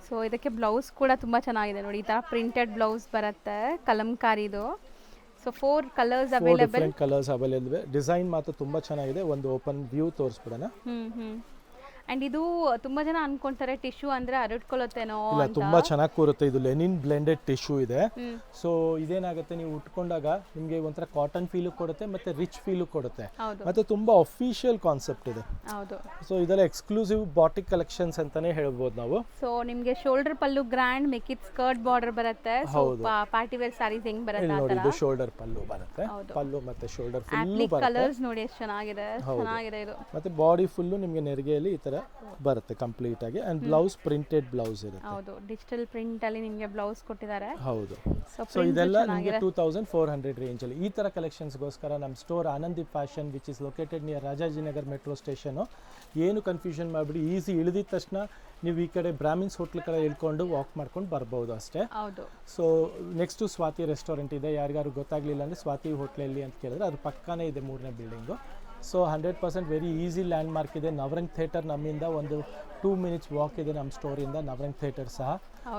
ಸೊ ಇದಕ್ಕೆ ಬ್ಲೌಸ್ ಕೂಡ ತುಂಬ ಚೆನ್ನಾಗಿದೆ ನೋಡಿ. ಈ ಥರ ಪ್ರಿಂಟೆಡ್ ಬ್ಲೌಸ್ ಬರುತ್ತೆ, ಕಲಂಕಾರಿದು. So 4 colours available. ಡಿಸೈನ್ ಮಾತ್ರ ತುಂಬ ಚೆನ್ನಾಗಿದೆ. ಒಂದು ಓಪನ್ ವ್ಯೂ ತೋರಿಸ್ಬಿಡೋಣ. ಅಂಡ್ ಇದು ತುಂಬಾ ಜನ ಅನ್ಕೊಂತಾರೆ ಟಿಶ್ಯೂ ಅಂದ್ರೆ ಹರಡ್ಕೊಳ್ಳುತ್ತೇನೋ ಇಲ್ಲ, ಅಂತ. ತುಂಬಾ ಚೆನ್ನಾಗಿ ಕೂರುತ್ತೆ. ಇದು ಲೆನಿನ್ ಬ್ಲೆಂಡೆಡ್ ಟಿಶ್ಯೂ ಇದೆ. ಸೊ ಇದೇನಾಗುತ್ತೆ, ನೀವು ಉಟ್ಕೊಂಡಾಗ ನಿಮಗೆ ಒಂಥರ ಕಾಟನ್ ಫೀಲು ಕೊಡುತ್ತೆ ಮತ್ತೆ ರಿಚ್ ಫೀಲು ಕೊಡುತ್ತೆ. ಹೌದು ಮತ್ತೆ ತುಂಬಾ ಅಫಿಷಿಯಲ್ ಕಾನ್ಸೆಪ್ಟ್ ಇದೆ. ಹೌದು. ಸೊ ಇದೆಲ್ಲ ಎಕ್ಸ್ಕ್ಲೂಸಿವ್ ಬಾಟಿಕ್ ಕಲೆಕ್ಷನ್ಸ್ ಅಂತಾನೆ ಹೇಳ್ಬೋದು ನಾವು. ಸೊ ನಿಮ್ಗೆ ಶೋಲ್ಡರ್ ಪಲ್ಲು ಗ್ರ್ಯಾಂಡ್ ಮಿಕ್ಕಿದ್ ಸ್ಕರ್ಟ್ ಬಾರ್ಡರ್ ಬರುತ್ತೆ. ಸೊ ಪಾರ್ಟಿ ವೇರ್ ಸಾರೀಸ್ ಹೆಂಗ್ ಬರುತ್ತೆ ಆ ನೋಡಿ, ತರ ಇದು ಶೋಲ್ಡರ್ ಪಲ್ಲು ಬರುತ್ತೆ. ಪಲ್ಲು ಮತ್ತೆ ಶೋಲ್ಡರ್ ಫುಲ್ ಬರುತ್ತೆ. ಕಲರ್ಸ್ ನೋಡಿ ಎಷ್ಟು ಚೆನ್ನಾಗಿದೆ, ಚೆನ್ನಾಗಿದೆ ಇದು. ಮತ್ತೆ ಬಾಡಿ ಫುಲ್ಲು ನಿಮಗೆ ನೆರಿಗೆಯಲ್ಲಿ ಈ ತರ ಬರುತ್ತೆ ಕಂಪ್ಲೀಟ್ ಆಗಿ. ಅಂಡ್ ಬ್ಲೌಸ್ ಪ್ರಿಂಟೆಡ್ ಬ್ಲೌಸ್ ಇರುತ್ತೆ. ಹೌದು, ಡಿಜಿಟಲ್ ಪ್ರಿಂಟ್ ಅಲ್ಲಿ ನಿಮಗೆ ಬ್ಲೌಸ್ ಕೊಟ್ಟಿದ್ದಾರೆ. ಹೌದು. ಸೊ ಇದೆಲ್ಲ ನಿಮಗೆ 2400 ರೇಂಜ್ ಅಲ್ಲಿ. ಈ ತರ ಕಲೆಕ್ಷನ್ಸ್ ಗೋಸ್ಕರ ನಮ್ಮ store Anandi fashion which is located near Rajajinagar metro station. ಏನು ಕನ್ಫ್ಯೂಷನ್ ಮಾಡಿಬಿಡಿ, ಈಸಿ ಇಳಿದಿದ ತಕ್ಷಣ ನೀವು ಈ ಕಡೆ ಬ್ರಾಹ್ಮಿನ್ಸ್ ಹೋಟ್ಲ್ ಕಡೆ ಇಳ್ಕೊಂಡು ವಾಕ್ ಮಾಡ್ಕೊಂಡು ಬರ್ಬೋದು ಅಷ್ಟೇ. ಹೌದು. ಸೊ ನೆಕ್ಸ್ಟು ಸ್ವಾತಿ ರೆಸ್ಟೋರೆಂಟ್ ಇದೆ. ಯಾರಿಗಾರು ಗೊತ್ತಾಗಲಿಲ್ಲ ಅಂದರೆ ಸ್ವಾತಿ ಹೋಟ್ಲಲ್ಲಿ ಅಂತ ಕೇಳಿದ್ರೆ ಅದು ಪಕ್ಕನೇ ಇದೆ, 3ನೇ building. So 100% very easy land mark ಇದೆ. ನವರಂಗ್ ಥಿಯೇಟರ್ ನಮ್ಮಿಂದ ಒಂದು 2 minutes ವಾಕ್ ಇದೆ ನಮ್ಮ ಸ್ಟೋರಿಂದ ನವರಂಗ್ ಥಿಯೇಟರ್ ಸಹ.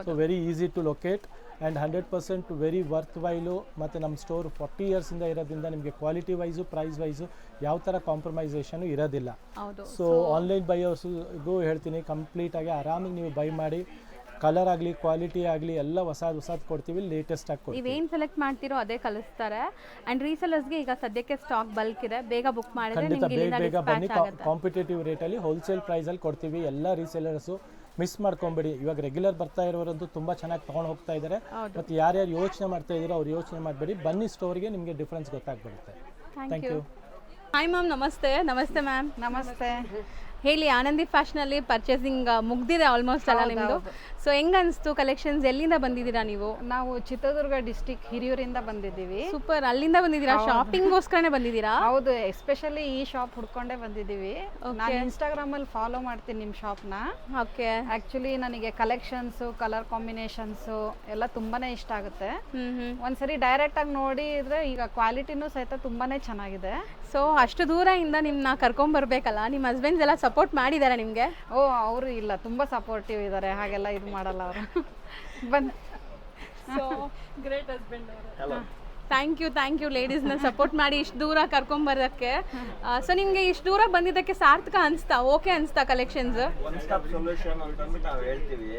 So very easy to locate and 100% very worthwhile. ಮತ್ತು ನಮ್ಮ ಸ್ಟೋರ್ 40 yearsಯಿಂದ ಇರೋದ್ರಿಂದ ನಿಮಗೆ ಕ್ವಾಲಿಟಿ ವೈಸು ಪ್ರೈಸ್ ವೈಸು ಯಾವ ಥರ ಕಾಂಪ್ರಮೈಸೇಷನು ಇರೋದಿಲ್ಲ. ಸೊ ಆನ್ಲೈನ್ ಬೈಯರ್ಸ್ಗೂ ಹೇಳ್ತೀನಿ, ಕಂಪ್ಲೀಟಾಗಿ ಆರಾಮಾಗಿ ನೀವು ಬೈ ಮಾಡಿ. ಕಲರ್ ಆಗಲಿ ಕ್ವಾಲಿಟಿ ಆಗಲಿ ಎಲ್ಲ ಹೊಸದು ಕೊಡ್ತೀವಿ, ಲೇಟೆಸ್ಟ್ ಆಗಿ ಕೊಡ್ತೀವಿ. ನೀವೇನು ಸೆಲೆಕ್ಟ್ ಮಾಡ್ತೀರೋ ಅದೇ ಕಳಿಸ್ತಾರೆ. ಆ್ಯಂಡ್ ರೀಸೆಲರ್ಸ್ಗೆ ಈಗ ಸದ್ಯಕ್ಕೆ ಸ್ಟಾಕ್ ಬಲ್ಕ್ ಇದೆ, ಬೇಗ ಬುಕ್ ಮಾಡಿದ್ರೆ ನಿಮಗೆ ಇಲ್ಲಿಂದ ಬೇಗ ಬನ್ನಿ. ಡಿಸ್ಪ್ಯಾಚ್ ಆಗುತ್ತೆ. ಕಾಂಪಿಟೇಟಿವ್ ರೇಟಲ್ಲಿ ಹೋಲ್ಸೇಲ್ ಪ್ರೈಸಲ್ಲಿ ಕೊಡ್ತೀವಿ. ಎಲ್ಲ ರೀಸೇಲರ್ಸು ಮಿಸ್ ಮಾಡ್ಕೊಂಬೇಡಿ. ಇವಾಗ ರೆಗ್ಯುಲರ್ ಬರ್ತಾ ಇರೋರಂತೂ ತುಂಬ ಚೆನ್ನಾಗಿ ತೊಗೊಂಡು ಹೋಗ್ತಾ ಇದ್ದಾರೆ. ಮತ್ತು ಯಾರ್ಯಾರು ಯೋಚನೆ ಮಾಡ್ತಾ ಇದ್ದೀರೋ ಅವ್ರು ಯೋಚನೆ ಮಾಡಬೇಡಿ, ಬನ್ನಿ ಸ್ಟೋರ್ಗೆ, ನಿಮಗೆ ಡಿಫ್ರೆನ್ಸ್ ಗೊತ್ತಾಗ್ಬಿಡುತ್ತೆ. Thank you. ಹಾಯ್ ಮ್ಯಾಮ್, ನಮಸ್ತೆ. ನಮಸ್ತೆ ಮ್ಯಾಮ್. ನಮಸ್ತೆ. ಹೇಳಿ, ಆನಂದಿ ಫ್ಯಾಷನಲ್ಲಿ ಪರ್ಚೇಸಿಂಗ್ ಮುಗ್ದಿದೆ ಆಲ್ಮೋಸ್ಟ್ ಅಲ್ಲ ನಿಮ್ಮದು? ಸೊ ಹೆಂಗ ಅನಿಸ್ತು ಕಲೆಕ್ಷನ್ಸ್? ಎಲ್ಲಿಂದ ಬಂದಿದ್ದೀರಾ ನೀವು? ನಾವು ಚಿತ್ರದುರ್ಗ ಡಿಸ್ಟಿಕ್ ಹಿರಿಯೂರಿಂದ ಬಂದಿದ್ದೀವಿ. ಸೂಪರ್, ಅಲ್ಲಿಂದ ಬಂದಿದ್ದೀರಾ? ಶಾಪಿಂಗ್ಗೋಸ್ಕರನೇ ಬಂದಿದ್ದೀರಾ? ಹೌದು, ಎಸ್ಪೆಷಲಿ ಈ ಶಾಪ್ ಹುಡ್ಕೊಂಡೇ ಬಂದಿದ್ದೀವಿ. ನಾನು ಇನ್ಸ್ಟಾಗ್ರಾಮ್ ಅಲ್ಲಿ ಫಾಲೋ ಮಾಡ್ತೀನಿ ನಿಮ್ಮ ಶಾಪ್ನ. ಓಕೆ. ಆಕ್ಚುಲಿ ನನಗೆ ಕಲೆಕ್ಷನ್ಸ್, ಕಲರ್ ಕಾಂಬಿನೇಷನ್ಸ್ ಎಲ್ಲ ತುಂಬಾನೇ ಇಷ್ಟ ಆಗುತ್ತೆ. ಒಂದ್ಸರಿ ಡೈರೆಕ್ಟ್ ಆಗಿ ನೋಡಿದ್ರೆ ಈಗ ಕ್ವಾಲಿಟಿನೂ ಸಹಿತ ತುಂಬಾನೇ ಚೆನ್ನಾಗಿದೆ. ಸೊ ಅಷ್ಟು ದೂರದಿಂದ ನಿಮ್ಮನ್ನ ಕರ್ಕೊಂಬರ್ಬೇಕಲ್ಲ, ನಿಮ್ಮ ಹಸ್ಬೆಂಡ್ಸ್ ಎಲ್ಲ ಸಪೋರ್ಟ್ ಮಾಡಿದ್ದಾರೆ ನಿಮಗೆ? ಓ, ಅವರು ಇಲ್ಲ, ತುಂಬಾ ಸಪೋರ್ಟಿವ್ ಇದ್ದಾರೆ, ಹಾಗೆಲ್ಲ ಇದು ಮಾಡಲ್ಲ ಅವರು. ಬಂದ್ ಗ್ರೇಟ್ ಹಸ್ಬೆಂಡ್ ಅವರು. ಥ್ಯಾಂಕ್ ಯು ಲೇಡೀಸ್ನ ಸಪೋರ್ಟ್ ಮಾಡಿ ಇಷ್ಟು ದೂರ ಕರ್ಕೊಂಬರೋಕ್ಕೆ. ಸೊ ನಿಮಗೆ ಇಷ್ಟು ದೂರ ಬಂದಿದ್ದಕ್ಕೆ ಸಾರ್ಥಕ ಅನಿಸ್ತಾ? ಓಕೆ ಅನಿಸ್ತಾ ಕಲೆಕ್ಷನ್ಸ್? ಒನ್ ಸ್ಟಾಪ್ ಸೊಲ್ಯೂಷನ್ ಅಂತಂದ್ಬಿಟ್ಟು ನಾವು ಹೇಳ್ತೀವಿ.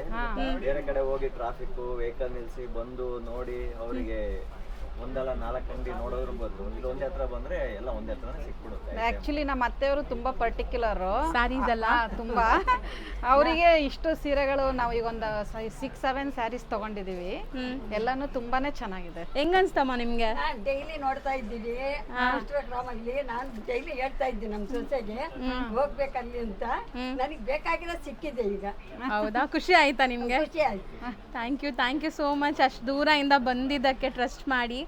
ಬೇರೆ ಕಡೆ ಹೋಗಿ ಟ್ರಾಫಿಕ್ ವೆಹಿಕಲ್ ನಿಲ್ಸಿ ಬಂದು ನೋಡಿ ಅವರಿಗೆ ಒಂದಲ್ಲ 4 ಅಂಗಡಿ ನೋಡೋದ್ರ ಬದಲು ಇಲ್ಲಿ ಒಂದೇ ಹತ್ರ ಬಂದ್ರೆ ಎಲ್ಲ ಒಂದೇ ಹತ್ರನೇ ಸಿಕ್ಬಿಡುತ್ತೆ. ಆಕ್ಚುಲಿ ನಮ್ಮ ಅತ್ತೆಯವರು ತುಂಬಾ ಪರ್ಟಿಕ್ಯುಲರ್ ಸ್ಯಾರೀಸ್ ಎಲ್ಲ ತುಂಬಾ. ಅವರಿಗೆ ಇಷ್ಟು ಸೀರೆಗಳು ನಾವು ಈಗ ಒಂದು 6-7 ಸ್ಯಾರೀಸ್ ತಗೊಂಡಿದೀವಿ. ಎಲ್ಲಾನು ತುಂಬಾನೇ ಚೆನ್ನಾಗಿದೆ. ಹೆಂಗ ಅನ್ಸ್ತಮ್ಮ ನಿಮ್ಗೆ? ಡೈಲಿ ನೋಡ್ತಾ ಇದ್ದೀವಿ ಇನ್ಸ್ಟಾಗ್ರಾಮ್ ಅಲ್ಲಿ. ನಾನು ಡೈಲಿ ಹೇಳ್ತಾ ಇದ್ದೀನಿ ನಮ್ಮ ಸೊಸೆಗೆ ಹೋಗ್ಬೇಕಲ್ಲಿ ಅಂತ. ನನಗೆ ಬೇಕಾಗಿರೋ ಸಿಕ್ಕಿದೆ ಈಗ. ಹೌದಾ? ಖುಷಿ ಆಯ್ತಾ ನಿಮ್ಗೆ? ಖುಷಿ ಆಯ್ತು. ಥ್ಯಾಂಕ್ ಯು ಸೋ ಮಚ್ ಅಷ್ಟು ದೂರದಿಂದ ಬಂದಿದ್ದಕ್ಕೆ, ಟ್ರಸ್ಟ್ ಮಾಡಿ.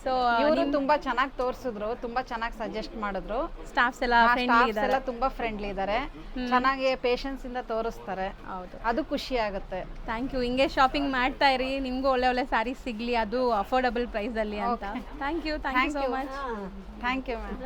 ಸೊ ಇವರು ತುಂಬಾ ಚೆನ್ನಾಗಿ ತೋರಿಸಿದ್ರು, ತುಂಬಾ ಚೆನ್ನಾಗಿ ಸಜೆಸ್ಟ್ ಮಾಡಿದ್ರು. ಸ್ಟಾಫ್ಸ್ ಎಲ್ಲ ಫ್ರೆಂಡ್ಲಿ ಇದ್ದಾರೆ. ಎಲ್ಲ ತುಂಬಾ ಫ್ರೆಂಡ್ಲಿ ಇದ್ದಾರೆ, ಚೆನ್ನಾಗಿ ಪೇಷನ್ಸ್ ಇಂದ ತೋರಿಸ್ತಾರೆ. ಹೌದು, ಅದು ಖುಷಿ ಆಗುತ್ತೆ. Thank you. ಹಿಂಗೆ ಶಾಪಿಂಗ್ ಮಾಡ್ತಾ ಇರಿ, ನಿಮ್ಗೂ ಒಳ್ಳೆ ಸ್ಯಾರೀಸ್ ಸಿಗ್ಲಿ, ಅದು ಅಫೋರ್ಡಬಲ್ ಪ್ರೈಸ್ ಅಲ್ಲಿ ಅಂತ. Thank you so much. Thank you ma'am.